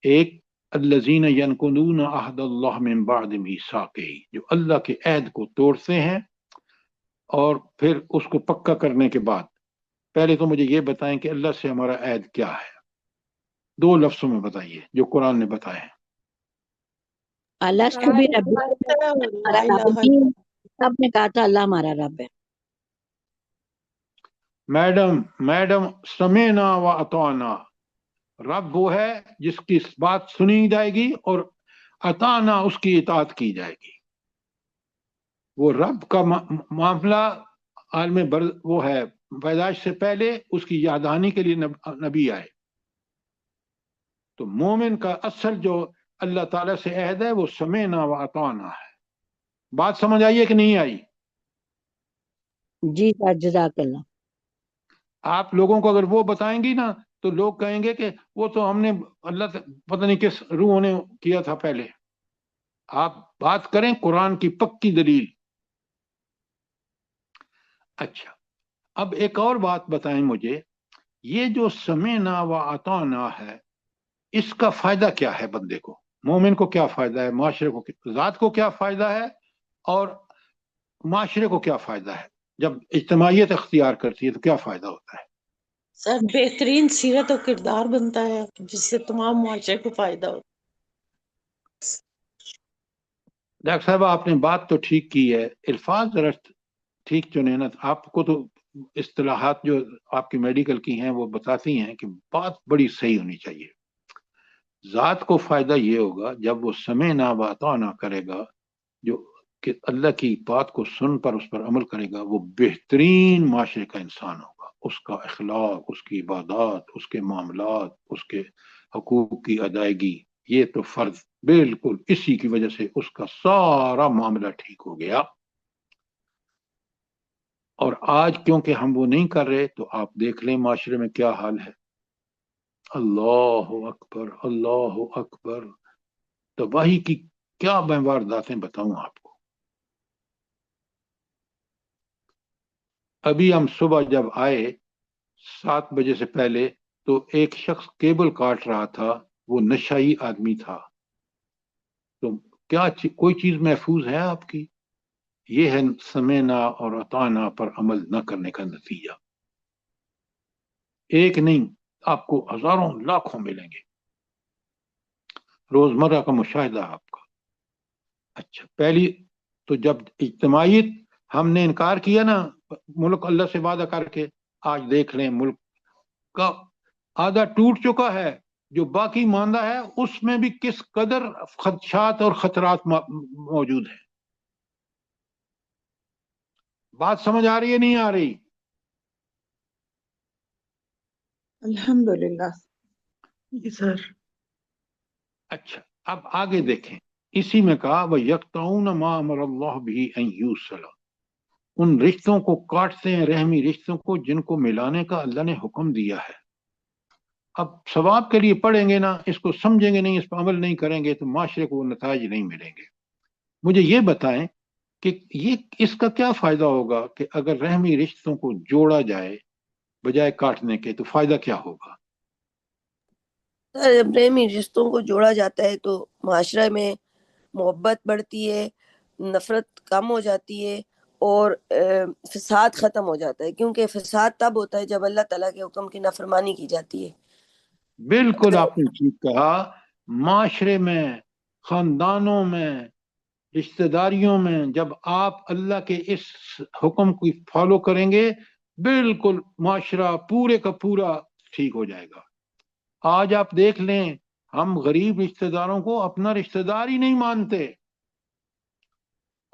Speaker 1: ایک الذین ینقضون عہد اللہ من بعد میثاقہ، جو اللہ کے عہد کو توڑتے ہیں، اور پھر اس کو پکا کرنے کے بعد پہلے تو مجھے یہ بتائیں کہ اللہ سے ہمارا عہد کیا ہے، 2 لفظوں میں بتائیے جو قرآن نے بتائے ہیں.
Speaker 9: اللہ کو بھی رب سب نے کہا تھا اللہ ہمارا رب ہے.
Speaker 1: میڈم سمعنا و اطعنا، رب وہ ہے جس کی بات سنی جائے گی اور اطاعنا اس کی اطاعت کی جائے گی. وہ رب کا معاملہ عالم وہ ہے پیدائش سے پہلے اس کی یاد دہانی کے لیے نبی آئے. تو مومن کا اصل جو اللہ تعالیٰ سے عہد ہے وہ سمعنا و اطعنا ہے. بات سمجھ آئی ہے کہ نہیں آئی؟
Speaker 9: جی سر جزاک اللہ.
Speaker 1: آپ لوگوں کو اگر وہ بتائیں گی نا تو لوگ کہیں گے کہ وہ تو ہم نے اللہ پتہ نہیں کس روح نے کیا تھا پہلے. آپ بات کریں قرآن کی پکی دلیل. اچھا اب ایک اور بات بتائیں مجھے، یہ جو سمعنا و اطعنا ہے اس کا فائدہ کیا ہے؟ بندے کو، مومن کو کیا فائدہ ہے، معاشرے کو، ذات کو کیا فائدہ ہے اور معاشرے کو کیا فائدہ ہے؟ جب اجتماعیت اختیار کرتی ہے تو کیا فائدہ ہوتا ہے؟
Speaker 2: سر بہترین سیرت و کردار بنتا ہے جس سے تمام معاشرے کو فائدہ ہوتا ہے.
Speaker 1: ڈاکٹر صاحب آپ نے بات تو ٹھیک کی ہے، الفاظ ذرا ٹھیک چنے نا. آپ کو تو اصطلاحات جو آپ کی میڈیکل کی ہیں وہ بتاتی ہیں کہ بات بڑی صحیح ہونی چاہیے. ذات کو فائدہ یہ ہوگا جب وہ سمعنا و اطعنا کرے گا، جو کہ اللہ کی بات کو سن پر اس پر عمل کرے گا، وہ بہترین معاشرے کا انسان ہوگا. اس کا اخلاق، اس کی عبادات، اس کے معاملات، اس کے حقوق کی ادائیگی، یہ تو فرض بالکل اسی کی وجہ سے اس کا سارا معاملہ ٹھیک ہو گیا. اور آج کیونکہ ہم وہ نہیں کر رہے تو آپ دیکھ لیں معاشرے میں کیا حال ہے. اللہ اکبر اللہ اکبر. تباہی کی کیا میں وارداتیں بتاؤں آپ کو. ابھی ہم صبح جب آئے 7 بجے سے پہلے تو ایک شخص کیبل کاٹ رہا تھا، وہ نشائی آدمی تھا. تو کیا کوئی چیز محفوظ ہے آپ کی؟ یہ ہے سمعنا اور اطعنا پر عمل نہ کرنے کا نتیجہ. ایک نہیں، آپ کو ہزاروں لاکھوں ملیں گے، روزمرہ کا مشاہدہ آپ کا. اچھا پہلی تو جب اجتماعیت ہم نے انکار کیا نا ملک اللہ سے وعدہ کر کے، آج دیکھ لیں ملک کا آدھا ٹوٹ چکا ہے، جو باقی ماندہ ہے اس میں بھی کس قدر خدشات اور خطرات موجود ہیں. بات سمجھ آ رہی ہے نہیں آ رہی؟
Speaker 5: الحمدللہ.
Speaker 10: جی سر.
Speaker 1: اچھا اب آگے دیکھیں، اسی میں کہا وَيَقْطَعُونَ مَا أَمَرَ اللَّهُ بِهِ أَن يُوصَلَ. ان رشتوں کو کاٹتے ہیں، رحمی رشتوں کو جن کو ملانے کا اللہ نے حکم دیا ہے. اب ثواب کے لیے پڑھیں گے نا، اس کو سمجھیں گے نہیں، اس پر عمل نہیں کریں گے تو معاشرے کو وہ نتائج نہیں ملیں گے. مجھے یہ بتائیں کہ یہ اس کا کیا فائدہ ہوگا کہ اگر رحمی رشتوں کو جوڑا جائے بجائے کاٹنے کے، تو فائدہ کیا ہوگا؟
Speaker 3: سر جب رحمی رشتوں کو جوڑا جاتا ہے تو معاشرے میں محبت بڑھتی ہے، نفرت کم ہو جاتی ہے اور فساد ختم ہو جاتا ہے، کیونکہ فساد تب ہوتا ہے جب اللہ تعالیٰ کے حکم کی نافرمانی کی جاتی ہے.
Speaker 1: بالکل آپ نے ٹھیک کہا. معاشرے میں، خاندانوں میں، رشتہ داریوں میں جب آپ اللہ کے اس حکم کو فالو کریں گے، بالکل معاشرہ پورے کا پورا ٹھیک ہو جائے گا. آج آپ دیکھ لیں ہم غریب رشتہ داروں کو اپنا رشتہ دار ہی نہیں مانتے،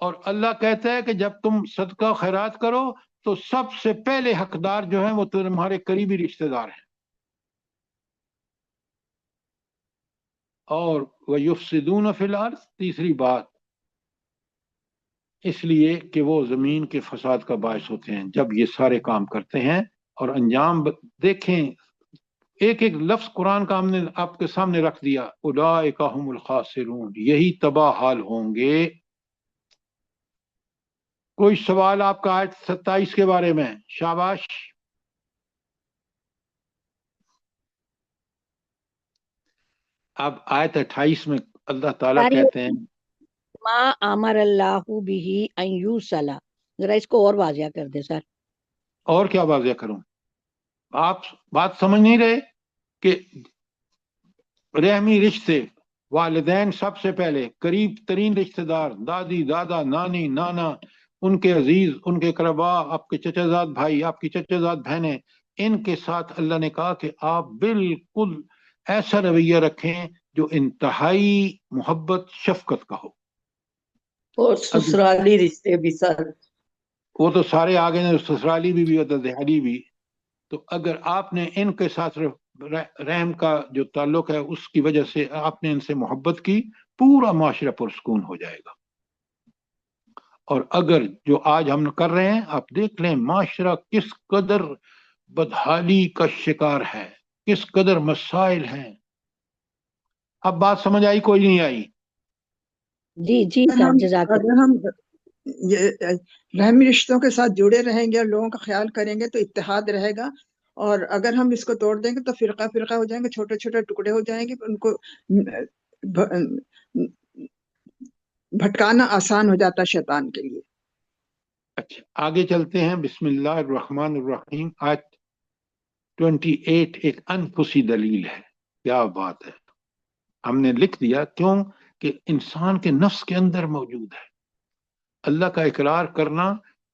Speaker 1: اور اللہ کہتا ہے کہ جب تم صدقہ خیرات کرو تو سب سے پہلے حقدار جو ہیں وہ تمہارے قریبی رشتہ دار ہیں. اور وَيُفْسِدُونَ فِي الْأَرْضِ، تیسری بات اس لیے کہ وہ زمین کے فساد کا باعث ہوتے ہیں جب یہ سارے کام کرتے ہیں. اور انجام دیکھیں، ایک ایک لفظ قرآن کا ہم نے آپ کے سامنے رکھ دیا، اولئک ھم الخاسرون، یہی تباہ حال ہوں گے. کوئی سوال آپ کا آیت 27 کے بارے میں؟ شاباش. اب آیت 28 میں اللہ تعالیٰ کہتے ہیں
Speaker 9: ما امر اللہ به ان یوصل. ذرا اس کو اور واضح کر دے سر.
Speaker 1: اور کیا واضح کروں؟ آپ بات سمجھ نہیں رہے کہ رحمی رشتے، والدین سب سے پہلے، قریب ترین رشتہ دار، دادی دادا نانی نانا، ان کے عزیز، ان کے قربا، آپ کے چچا زاد بھائی، آپ کی چچا زاد بہنیں، ان کے ساتھ اللہ نے کہا کہ آپ بالکل ایسا رویہ رکھیں جو انتہائی محبت شفقت کا ہو.
Speaker 4: اور سسرالی رشتے بھی سر،
Speaker 1: وہ تو سارے آگے ہیں، سسرالی بھی اور دہالی بھی. تو اگر آپ نے ان کے ساتھ رحم کا جو تعلق ہے اس کی وجہ سے آپ نے ان سے محبت کی، پورا معاشرہ پرسکون ہو جائے گا. اور اگر جو آج ہم کر رہے ہیں، آپ دیکھ لیں معاشرہ کس قدر بدحالی کا شکار ہے، کس قدر مسائل ہیں. اب بات سمجھ آئی کوئی نہیں آئی؟
Speaker 9: جی جی سر جزاک اللہ.
Speaker 5: اگر ہم یہ رحمی رشتوں کے ساتھ جڑے رہیں گے اور لوگوں کا خیال کریں گے تو اتحاد رہے گا، اور اگر ہم اس کو توڑ دیں گے تو فرقہ فرقہ ہو جائیں گے، چھوٹے چھوٹے ٹکڑے ہو جائیں گے، ان کو بھٹکانا آسان ہو جاتا ہے شیطان کے لیے.
Speaker 1: اچھا آگے چلتے ہیں. بسم اللہ الرحمن الرحیم. آیت 28 ایک انفسی دلیل ہے. کیا بات ہے، ہم نے لکھ دیا کیوں کہ انسان کے نفس کے اندر موجود ہے. اللہ کا اقرار کرنا،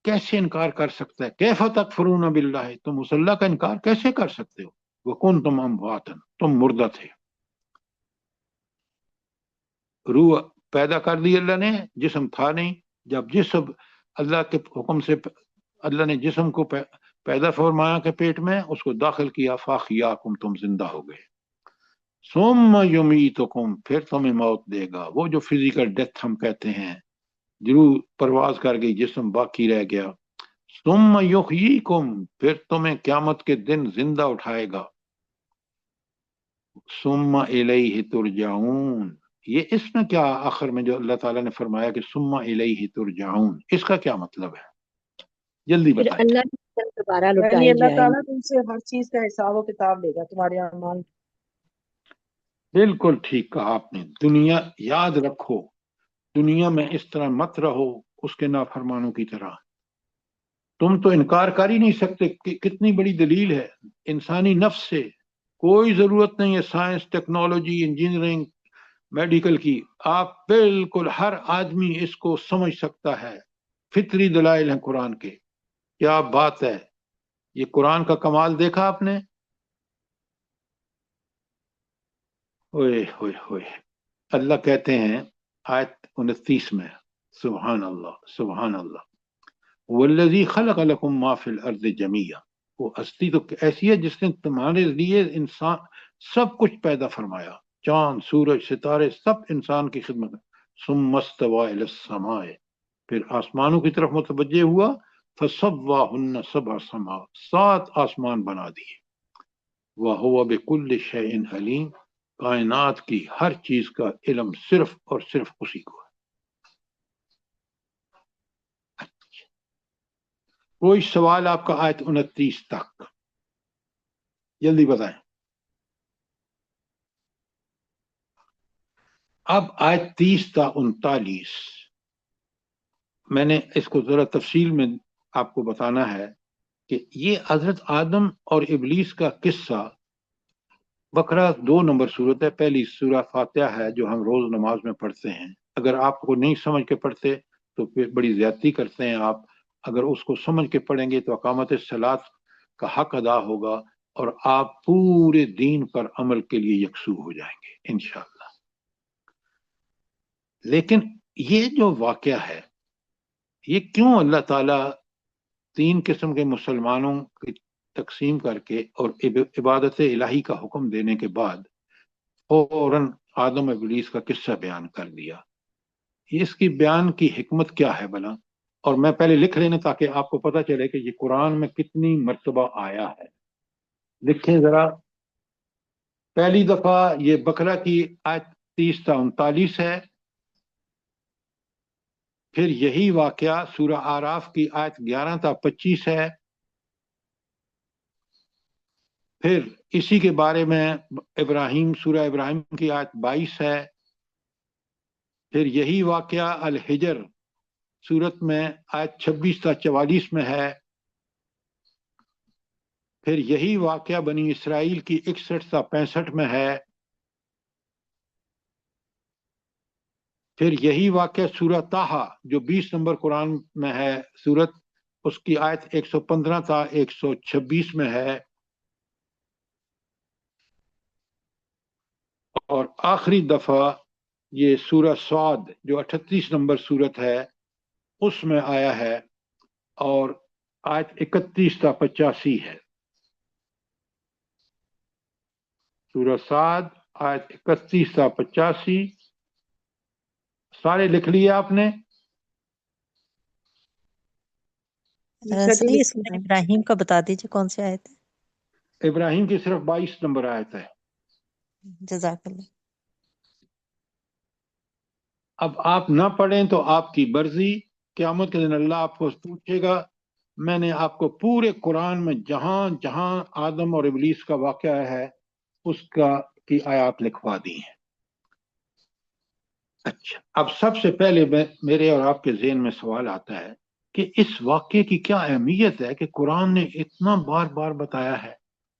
Speaker 1: کیسے انکار کر سکتا ہے؟ کیف تکفرون باللہ، تم اس اللہ کا انکار کیسے کر سکتے ہو؟ وکنتم امواتا، تم مردہ تھے. روح پیدا کر دی اللہ نے، جسم تھا نہیں. جب جسم اللہ کے حکم سے اللہ نے جسم کو پیدا فرمایا کہ پیٹ میں اس کو داخل کیا، فاحیاکم، تم زندہ ہو گئے. ثم یمیتکم، پھر تمہیں موت دے گا. وہ جو فزیکل ڈیتھ ہم کہتے ہیں، روح پرواز کر گئی، جسم باقی رہ گیا. ثم یحییکم، پھر تمہیں قیامت کے دن زندہ اٹھائے گا. ثم الیہ ترجعون، یہ اس میں کیا آخر میں جو اللہ تعالیٰ نے فرمایا کہ ثم الیہ ترجعون، اس کا کیا مطلب ہے؟ جلدی
Speaker 9: پھر
Speaker 1: بتائیں.
Speaker 9: اللہ کی طرف دوبارہ
Speaker 4: یعنی
Speaker 9: لوٹائے
Speaker 4: اللہ
Speaker 9: جائیں
Speaker 4: تعالیٰ تم سے ہر چیز کا حساب و کتاب لے گا، تمہارے اعمال.
Speaker 1: بالکل ٹھیک کہا آپ نے. دنیا یاد رکھو، دنیا میں اس طرح مت رہو اس کے نافرمانوں کی طرح. تم تو انکار کر ہی نہیں سکتے کہ کتنی بڑی دلیل ہے. انسانی نفس سے کوئی ضرورت نہیں ہے سائنس، ٹیکنالوجی، انجینئرنگ، میڈیکل کی. آپ بالکل ہر آدمی اس کو سمجھ سکتا ہے. فطری دلائل ہیں قرآن کے. کیا بات ہے، یہ قرآن کا کمال دیکھا آپ نے؟ ہوئے ہوئے ہوئے. اللہ کہتے ہیں آیت 29 میں، سبحان اللہ سبحان اللہ، والذی خلق لکم ما فی الارض جمیعا، وہ ہستی تو ایسی ہے جس نے تمہارے لیے انسان سب کچھ پیدا فرمایا، چاند، سورج، ستارے، سب انسان کی خدمت میں. ثم استوى الی السماء، پھر آسمانوں کی طرف متوجہ ہوا. فسواہن سبع سماوات، 7 آسمان بنا دیے. وہو بکل شیء علیم، کائنات کی ہر چیز کا علم صرف اور صرف اسی کو ہے. کوئی سوال آپ کا آیت 29 تک؟ جلدی بتائیں. اب آیت 30 تا 39 میں نے اس کو ذرا تفصیل میں آپ کو بتانا ہے کہ یہ حضرت آدم اور ابلیس کا قصہ. بقرہ 2 نمبر صورت ہے، پہلی سورہ فاتحہ ہے جو ہم روز نماز میں پڑھتے ہیں. اگر آپ کو نہیں سمجھ کے پڑھتے تو پھر بڑی زیادتی کرتے ہیں آپ. اگر اس کو سمجھ کے پڑھیں گے تو اقامت الصلاۃ کا حق ادا ہوگا اور آپ پورے دین پر عمل کے لیے یکسو ہو جائیں گے انشاءاللہ. لیکن یہ جو واقعہ ہے، یہ کیوں اللہ تعالیٰ 3 قسم کے مسلمانوں کی تقسیم کر کے اور عبادت الہی کا حکم دینے کے بعد فوراً آدم ابلیس کا قصہ بیان کر دیا؟ اس کی بیان کی حکمت کیا ہے بھلا؟ اور میں پہلے لکھ لینا تاکہ آپ کو پتہ چلے کہ یہ قرآن میں کتنی مرتبہ آیا ہے. لکھیں ذرا. پہلی دفعہ یہ بقرہ کی آیت 30 تا 39 ہے. پھر یہی واقعہ سورہ اعراف کی آیت 11 تا 25 ہے. پھر اسی کے بارے میں ابراہیم، سورہ ابراہیم کی آیت 22 ہے. پھر یہی واقعہ الحجر سورت میں آیت 26 تا 44 میں ہے. پھر یہی واقعہ بنی اسرائیل کی 61 تا 65 میں ہے. پھر یہی واقعہ سورہ طٰہٰ جو 20 نمبر قرآن میں ہے سورت، اس کی آیت 115 تا 126 میں ہے. اور آخری دفعہ یہ سورہ سعد جو 38 نمبر سورت ہے اس میں آیا ہے، اور آیت 31 تا 85 ہے. سورہ سعد آیت 31 تا 85 سارے لکھ لیے آپ نے؟
Speaker 11: سر یہ سورہ ابراہیم کا بتا دیجیے کون سی آیت ہے؟
Speaker 1: ابراہیم کی صرف 22 نمبر آیت ہے.
Speaker 11: جزاک اللہ.
Speaker 1: اب آپ نہ پڑھیں تو آپ کی مرضی، قیامت کے دن اللہ آپ کو پوچھے گا میں نے آپ کو پورے قرآن میں جہاں جہاں آدم اور ابلیس کا واقعہ ہے اس کی آیات لکھوا دی ہیں. اچھا، اب سب سے پہلے میرے اور آپ کے ذہن میں سوال آتا ہے کہ اس واقعے کی کیا اہمیت ہے کہ قرآن نے اتنا بار بار بتایا ہے؟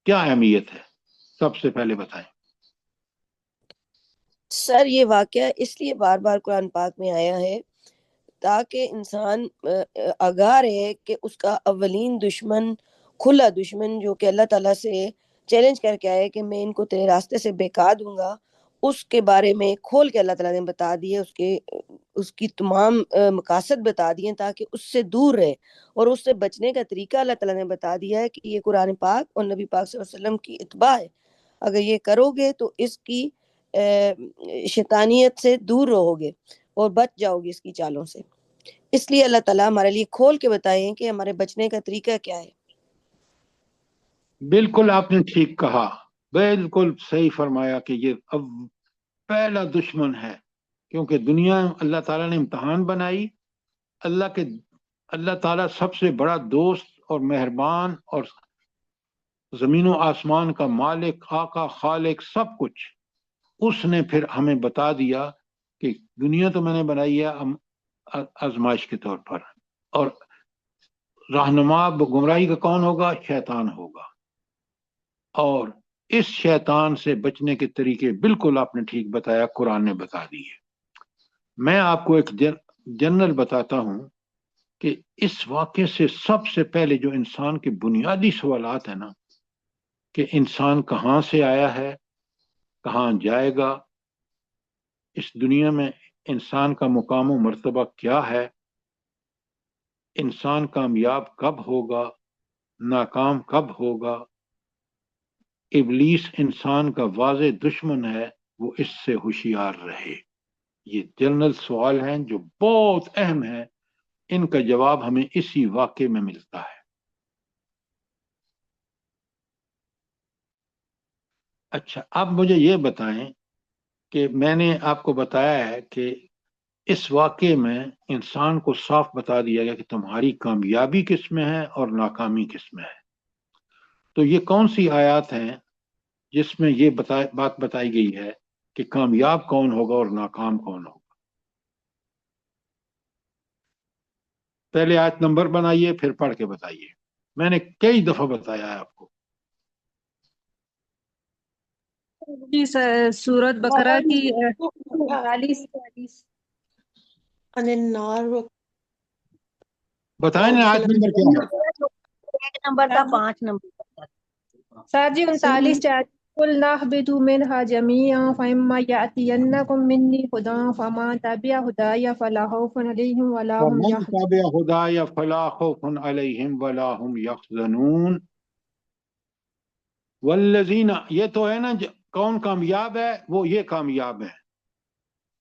Speaker 1: کیا اہمیت ہے؟ سب سے پہلے بتائیں.
Speaker 3: سر یہ واقعہ اس لیے بار بار قرآن پاک میں آیا ہے تاکہ انسان آگاہ رہے کہ اس کا اولین دشمن، کھلا دشمن، جو کہ اللہ تعالیٰ سے چیلنج کر کے آئے کہ میں ان کو تیرے راستے سے بہکا دوں گا، اس کے بارے میں کھول کے اللہ تعالیٰ نے بتا دیے، اس کی تمام مقاصد بتا دیے تاکہ اس سے دور رہے، اور اس سے بچنے کا طریقہ اللہ تعالیٰ نے بتا دیا ہے کہ یہ قرآن پاک اور نبی پاک صلی اللہ علیہ وسلم کی اتباع ہے. اگر یہ کرو گے تو اس کی شیطانیت سے دور رہو گے اور بچ جاؤ گے اس کی چالوں سے. اس لیے اللہ تعالیٰ ہمارے لیے کھول کے بتائیں کہ ہمارے بچنے کا طریقہ کیا ہے.
Speaker 1: بالکل آپ نے ٹھیک کہا، بالکل صحیح فرمایا کہ یہ پہلا دشمن ہے، کیونکہ دنیا اللہ تعالیٰ نے امتحان بنائی. اللہ تعالیٰ سب سے بڑا دوست اور مہربان اور زمین و آسمان کا مالک، آقا، خالق، سب کچھ، اس نے پھر ہمیں بتا دیا کہ دنیا تو میں نے بنائی ہے آزمائش کے طور پر، اور رہنما گمراہی کا کون ہوگا؟ شیطان ہوگا. اور اس شیطان سے بچنے کے طریقے بالکل آپ نے ٹھیک بتایا، قرآن نے بتا دیے. میں آپ کو ایک جنرل بتاتا ہوں کہ اس واقعے سے سب سے پہلے جو انسان کے بنیادی سوالات ہیں نا، کہ انسان کہاں سے آیا ہے، کہاں جائے گا، اس دنیا میں انسان کا مقام و مرتبہ کیا ہے، انسان کامیاب کب ہوگا، ناکام کب ہوگا، ابلیس انسان کا واضح دشمن ہے، وہ اس سے ہوشیار رہے. یہ جنرل سوال ہیں جو بہت اہم ہیں، ان کا جواب ہمیں اسی واقعے میں ملتا ہے. اچھا، اب مجھے یہ بتائیں کہ میں نے آپ کو بتایا ہے کہ اس واقعے میں انسان کو صاف بتا دیا گیا کہ تمہاری کامیابی کس میں ہے اور ناکامی کس میں ہے. تو یہ کون سی آیات ہیں جس میں یہ بات بتائی گئی ہے کہ کامیاب کون ہوگا اور ناکام کون ہوگا؟ پہلے آیت نمبر بنائیے پھر پڑھ کے بتائیے. میں نے کئی دفعہ بتایا ہے آپ کو.
Speaker 6: جی سورت بقرہ کی 40
Speaker 1: بتائیں نا آیت نمبر کیا ہے؟
Speaker 9: ایک نمبر تھا 5 نمبر.
Speaker 6: سر جی 39 قل نهبطوا منها جميعا فإما يأتينكم مني هدى فمن تبع هداي فلا خوف عليهم ولا هم
Speaker 1: فمن
Speaker 6: يحزنون.
Speaker 1: تبع هداي فلا خوف عليهم ولا هم يحزنون. والذین، یہ تو ہے نا کون کامیاب ہے، وہ یہ کامیاب ہے.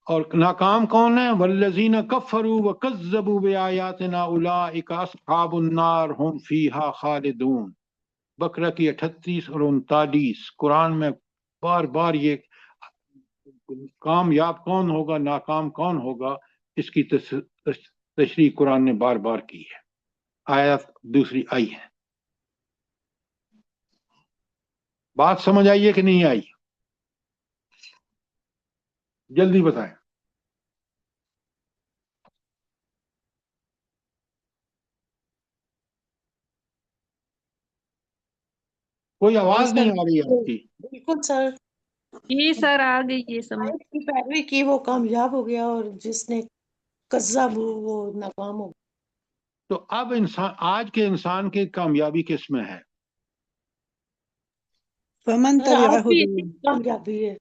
Speaker 1: اور ناکام کون ہے؟ والذین کفروا وکذبوا بآیاتنا اولئک اصحاب النار هم فیہا خالدون. بقرہ کی 38 اور 39 قرآن میں بار بار یہ کامیاب کون ہوگا، ناکام کون ہوگا، اس کی تشریح قرآن نے بار بار کی ہے. آیت دوسری آئی ہے. بات سمجھ آئیے کہ نہیں آئی؟ جلدی بتائیں. کوئی آواز نہیں آ رہی ہے آپ کی.
Speaker 2: بالکل سر،
Speaker 6: جی سر آ گئی یہ سمجھ.
Speaker 2: کی پیروی کی وہ کامیاب ہو گیا اور جس نے کذب وہ ناکام ہو گیا.
Speaker 1: تو اب آج کے انسان کی کامیابی کس میں ہے؟
Speaker 10: فمن
Speaker 2: سر آج
Speaker 10: تبع
Speaker 2: بھی
Speaker 10: هداه.
Speaker 2: کامیابی ہے.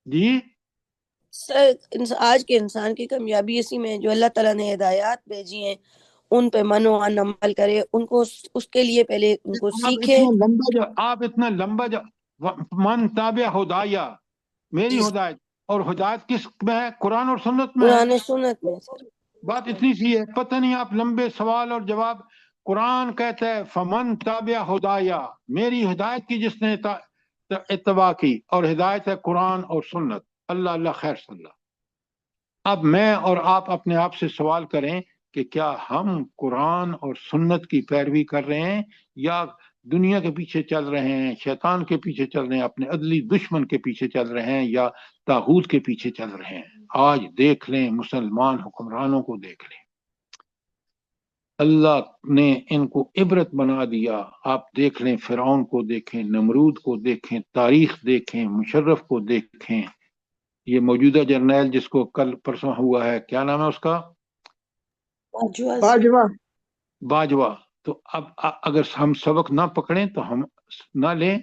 Speaker 1: جی
Speaker 3: سر آج کے انسان کی کامیابی اسی میں ہے جو اللہ تعالیٰ نے ہدایات بھیجی ہیں ان پہ منوان عمل کرے، ان کو اس کے لیے پہلے ان کو سیکھے۔
Speaker 1: آپ اتنا لمبا من تابع ہدایہ، میری ہدایت، اور ہدایت کس میں ہے؟ قرآن اور سنت میں ہے۔
Speaker 3: قرآن و سنت میں سر
Speaker 1: بات اتنی سی ہے، پتہ نہیں آپ لمبے سوال اور جواب۔ قرآن کہتا ہے فمن تابع ہدایہ، میری ہدایت کی جس نے اتباع کی، اور ہدایت ہے قرآن اور سنت۔ اللہ اللہ خیر صلی اللہ۔ اب میں اور آپ اپنے آپ سے سوال کریں کہ کیا ہم قرآن اور سنت کی پیروی کر رہے ہیں یا دنیا کے پیچھے چل رہے ہیں، شیطان کے پیچھے چل رہے ہیں، اپنے عدلی دشمن کے پیچھے چل رہے ہیں، یا طاغوت کے پیچھے چل رہے ہیں؟ آج دیکھ لیں مسلمان حکمرانوں کو، دیکھ لیں اللہ نے ان کو عبرت بنا دیا۔ آپ دیکھ لیں فرعون کو دیکھیں، نمرود کو دیکھیں، تاریخ دیکھیں، مشرف کو دیکھیں، یہ موجودہ جرنیل جس کو کل پرسوں ہوا ہے، کیا نام ہے اس کا؟
Speaker 5: باجوہ۔
Speaker 1: باجوہ۔ تو اب اگر ہم سبق نہ پکڑیں تو ہم نہ لیں،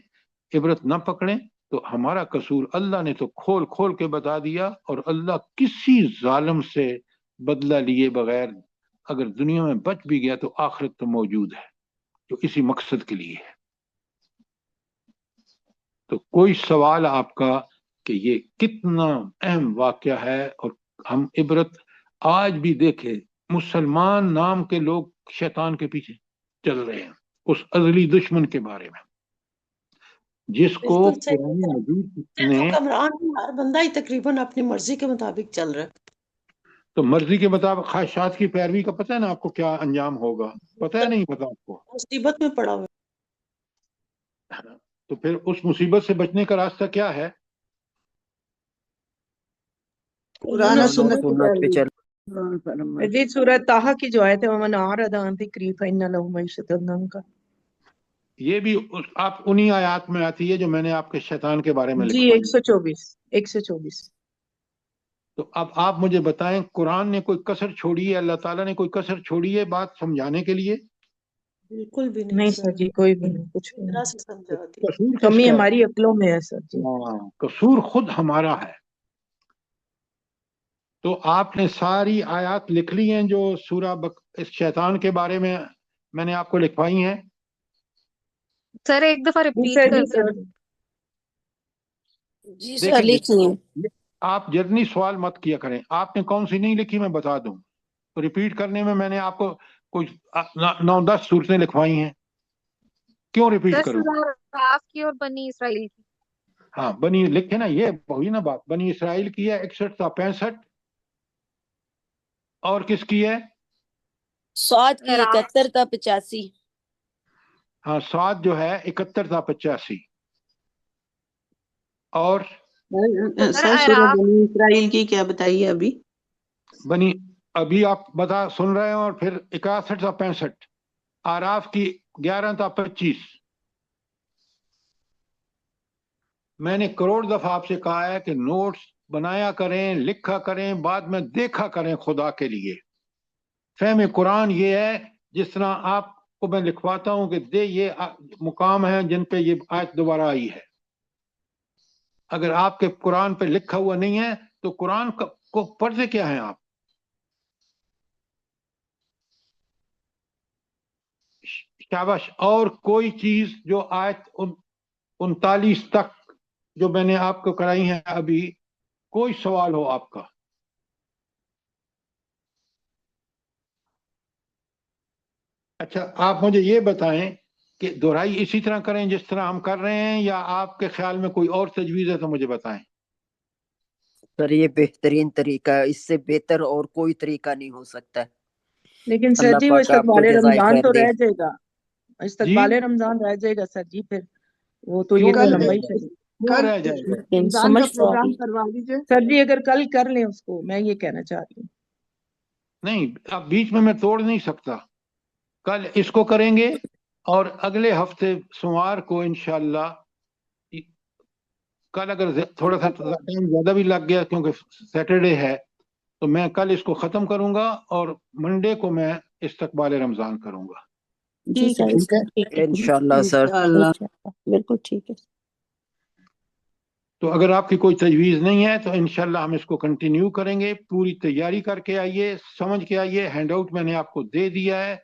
Speaker 1: عبرت نہ پکڑیں تو ہمارا قصور۔ اللہ نے تو کھول کھول کے بتا دیا، اور اللہ کسی ظالم سے بدلہ لیے بغیر اگر دنیا میں بچ بھی گیا تو آخرت تو موجود ہے، جو اسی مقصد کے لیے ہے۔ تو کوئی سوال آپ کا کہ یہ کتنا اہم واقعہ ہے، اور ہم عبرت آج بھی دیکھیں مسلمان نام کے لوگ شیطان کے پیچھے چل رہے ہیں، اس ازلی دشمن کے بارے میں جس کو
Speaker 2: بالکل صحیح
Speaker 1: قرآن
Speaker 2: ہے۔
Speaker 1: مجید
Speaker 2: صرف
Speaker 1: نے،
Speaker 2: حکمران نہیں، ہر بندہ ہی تقریباً اپنی مرضی کے مطابق چل رہا ہے۔
Speaker 1: تو مرضی کے مطابق خواہشات کی پیروی کا پتہ ہے نا آپ کو کیا انجام ہوگا؟ پتہ ہے نہیں پتہ آپ کو؟
Speaker 2: مصیبت میں پڑا ہوا ہے۔
Speaker 1: تو پھر اس مصیبت سے بچنے کا راستہ کیا ہے؟
Speaker 5: قرآن اور سنت کی
Speaker 7: سنت پہ
Speaker 5: پیروی۔
Speaker 7: چل
Speaker 4: جی سورۃ طٰہٰ کی جو آیت ہے وَمَنْ أَعْرَضَ عَنْ ذِكْرِي فَإِنَّ لَهُ مَعِيشَةً ضَنْكًا،
Speaker 1: یہ بھی آپ انہی آیات میں آتی ہے جو میں نے آپ کے شیطان کے بارے میں
Speaker 4: جی
Speaker 1: لکھوائی۔
Speaker 4: 124۔
Speaker 1: تو اب آپ مجھے بتائیں قرآن نے کوئی کسر چھوڑی ہے، اللہ تعالیٰ نے کوئی کسر چھوڑی ہے بات سمجھانے کے لیے؟
Speaker 2: بالکل بھی نہیں
Speaker 4: نہیں
Speaker 2: سر،
Speaker 4: سر جی، کوئی بھی نہیں، کچھ بھی
Speaker 2: طرح
Speaker 4: نہیں۔
Speaker 2: سے سمجھا دیا۔
Speaker 1: قصور کس
Speaker 4: کمی
Speaker 1: کا ہے؟
Speaker 4: ہماری عقلوں میں ہے سر جی۔
Speaker 1: ہاں، قصور خود ہمارا ہے۔ تو آپ نے ساری آیات لکھ لی ہیں جو سورہ اس شیطان کے بارے میں نے آپ کو لکھوائی ہیں؟
Speaker 6: سر ایک دفعہ
Speaker 4: جی
Speaker 6: ریپیٹ
Speaker 4: سر،
Speaker 6: کر
Speaker 4: جی سر۔
Speaker 6: دیں۔
Speaker 3: جی سر
Speaker 1: دیکھیں
Speaker 3: لکھیے۔
Speaker 1: آپ جرنی سوال مت کیا کریں، آپ نے کون سی نہیں لکھی میں بتا دوں، ریپیٹ کرنے میں نے آپ کو کچھ 9-10 صورتیں لکھوائی ہیں، کیوں ریپیٹ
Speaker 6: سر
Speaker 1: کروں؟
Speaker 6: سورہ اعراف کی اور بنی اسرائیل کی۔
Speaker 1: ہاں بنی لکھے نا، یہ وہی نا بات، بنی اسرائیل کی ہے 61 تا 65، اور کس کی ہے؟
Speaker 3: سعد کی
Speaker 6: اعراف
Speaker 3: 71 تا 85۔
Speaker 1: ہاں سعد جو ہے 71 تا 85، اور
Speaker 6: سر
Speaker 4: سر سورہ
Speaker 6: اعراف
Speaker 4: بنی اسرائیل کی کیا بتائیے ابھی؟
Speaker 1: بنی ابھی آپ سن رہے ہیں، اور پھر 61 تا 65، آراف کی 11 تا 25۔ میں نے کروڑ دفعہ آپ سے کہا ہے کہ نوٹس بنایا کریں، لکھا کریں، بعد میں دیکھا کریں خدا کے لیے۔ فہم قرآن یہ ہے جس طرح آپ کو میں لکھواتا ہوں کہ یہ مقام ہیں جن پہ یہ آیت دوبارہ آئی ہے۔ اگر آپ کے قرآن پہ لکھا ہوا نہیں ہے تو قرآن کو پڑھتے کیا ہیں آپ؟ شاباش۔ اور کوئی چیز جو آیت 39 تک جو میں نے آپ کو کرائی ہیں ابھی، کوئی سوال ہو آپ کا؟ اچھا آپ مجھے یہ بتائیں کہ دہرائی اسی طرح کریں جس طرح ہم کر رہے ہیں، یا آپ کے خیال میں کوئی اور تجویز ہے تو مجھے بتائیں۔
Speaker 7: سر یہ بہترین طریقہ ہے، اس سے بہتر اور کوئی طریقہ نہیں ہو سکتا ہے۔
Speaker 4: لیکن سر
Speaker 7: اللہ
Speaker 4: جی وہ
Speaker 7: پاک آپ کو
Speaker 4: استقبال
Speaker 7: جزائے
Speaker 4: رمضان
Speaker 7: خیر
Speaker 4: تو
Speaker 7: دے۔
Speaker 4: رہ جائے گا،
Speaker 1: جی
Speaker 4: استقبال رمضان رہ جائے گا سر جی، پھر وہ تو
Speaker 1: کیوں
Speaker 4: یہ تو
Speaker 1: رہ
Speaker 4: لمبا
Speaker 1: جائے
Speaker 4: ہی
Speaker 1: گا؟
Speaker 4: چلے۔
Speaker 1: کیوں رہ جائے گا؟
Speaker 5: رمضان
Speaker 3: سمجھ
Speaker 5: کا
Speaker 3: تو آ
Speaker 5: پروگرام
Speaker 3: گئی۔
Speaker 5: کروا دیجیے۔
Speaker 4: سر جی اگر کل کر لیں اس کو، میں یہ کہنا چاہ رہی ہوں۔
Speaker 1: نہیں، اب بیچ میں توڑ نہیں سکتا، کل اس کو کریں گے، اور اگلے ہفتے سوموار کو انشاءاللہ، کل اگر تھوڑا سا ٹائم زیادہ بھی لگ گیا کیونکہ سیٹرڈے ہے، تو میں کل اس کو ختم کروں گا، اور منڈے کو میں استقبال رمضان کروں گا۔
Speaker 3: جی سر اس کا ٹھیک ہے،
Speaker 7: انشاءاللہ سر۔
Speaker 3: انشاءاللہ بالکل ٹھیک ہے۔
Speaker 1: تو اگر آپ کی کوئی تجویز نہیں ہے تو انشاءاللہ ہم اس کو کنٹینیو کریں گے. پوری تیاری کر کے آئیے, سمجھ کے آئیے. ہینڈ آؤٹ میں نے آپ کو دے دیا ہے.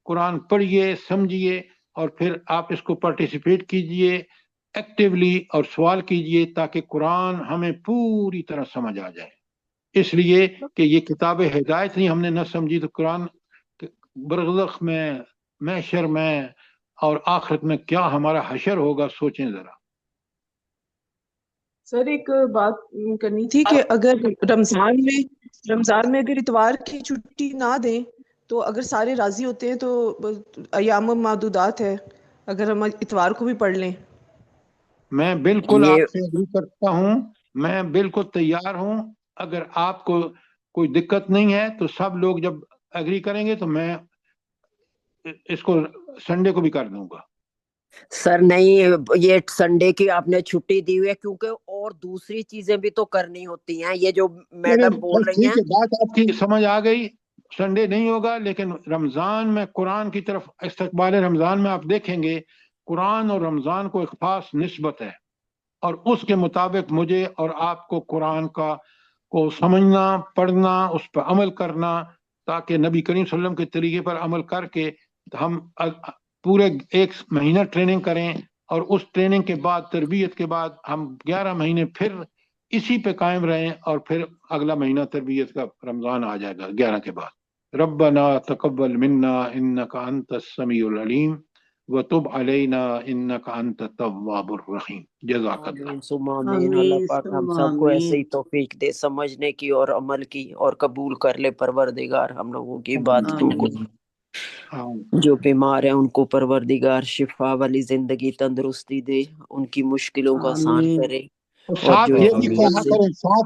Speaker 1: قرآن پڑھیے, سمجھیے, اور پھر آپ اس کو پارٹیسپیٹ کیجئے ایکٹیولی اور سوال کیجئے تاکہ قرآن ہمیں پوری طرح سمجھ آ جائے. اس لیے کہ یہ کتاب ہدایت نہیں, ہم نے نہ سمجھی تو قرآن برزخ میں, محشر میں اور آخرت میں کیا ہمارا حشر ہوگا, سوچیں ذرا.
Speaker 4: سر ایک بات کرنی تھی کہ اگر رمضان میں اگر اتوار کی چھٹی نہ دیں تو اگر سارے راضی ہوتے ہیں تو ایام معدودات ہے, اگر ہم اتوار کو بھی پڑھ لیں.
Speaker 1: میں بالکل
Speaker 7: یہ
Speaker 1: آپ سے اگری کرتا ہوں, میں بالکل تیار ہوں. اگر آپ کو کوئی دقت نہیں ہے تو سب لوگ جب اگری کریں گے تو میں اس کو سنڈے کو بھی کر دوں گا.
Speaker 7: سر نہیں, یہ سنڈے کی آپ نے چھٹی دی ہوئی ہے کیونکہ اور دوسری چیزیں بھی تو کرنی ہوتی ہیں. یہ جو میڈم بول رہی ہیں,
Speaker 1: ٹھیک ہے, بات آپ کی سمجھ آ گئی. سنڈے نہیں ہوگا, لیکن رمضان میں قرآن کی طرف استقبال رمضان میں آپ دیکھیں گے قرآن اور رمضان کو ایک خاص نسبت ہے, اور اس کے مطابق مجھے اور آپ کو قرآن کو سمجھنا, پڑھنا, اس پر عمل کرنا, تاکہ نبی کریم صلی اللہ علیہ وسلم کے طریقے پر عمل کر کے ہم پورے 1 مہینہ ٹریننگ کریں, اور اس ٹریننگ کے بعد, تربیت کے بعد ہم 11 مہینے پھر اسی پہ قائم رہیں, اور پھر اگلا مہینہ تربیت کا رمضان آ جائے گا 11 کے بعد. ربنا تقبل منا انك انت السميع العليم وتب علينا انك انت التواب الرحيم. جزاک اللہ.
Speaker 7: آمین ثم آمین. اللہ پاک ہم سب کو ایسے ہی توفیق دے سمجھنے کی اور عمل کی, اور قبول کر لے پروردگار ہم لوگوں کی باتوں کو. جو بیمار ہیں ان کو پروردگار شفا والی زندگی, تندرستی دے, ان کی مشکلوں کو آسان کرے.
Speaker 1: ساتھ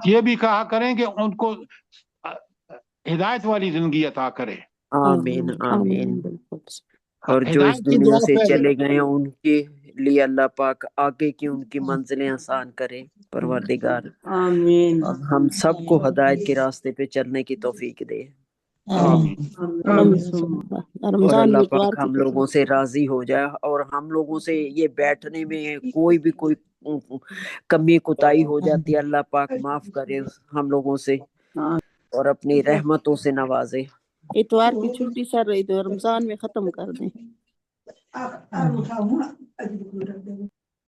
Speaker 1: یہ بھی کہا کریں کہ ان کو ہدایت والی زندگی عطا کرے.
Speaker 7: آمین آمین. اور جو اس دنیا سے چلے گئے ہیں ان کے لیے اللہ پاک آگے کی ان کی منزلیں آسان کرے پروردگار. ہم سب کو ہدایت کے راستے پہ چلنے کی توفیق دے. اور اللہ پاک ہم لوگوں سے راضی ہو جائے, اور ہم لوگوں سے یہ بیٹھنے میں کوئی بھی کوئی کمی کوتاہی ہو جاتی ہے, اللہ پاک معاف کرے ہم لوگوں سے اور اپنی رحمتوں سے نوازے.
Speaker 12: اتوار کی چھٹی سر رہی تو رمضان میں ختم کر دیں.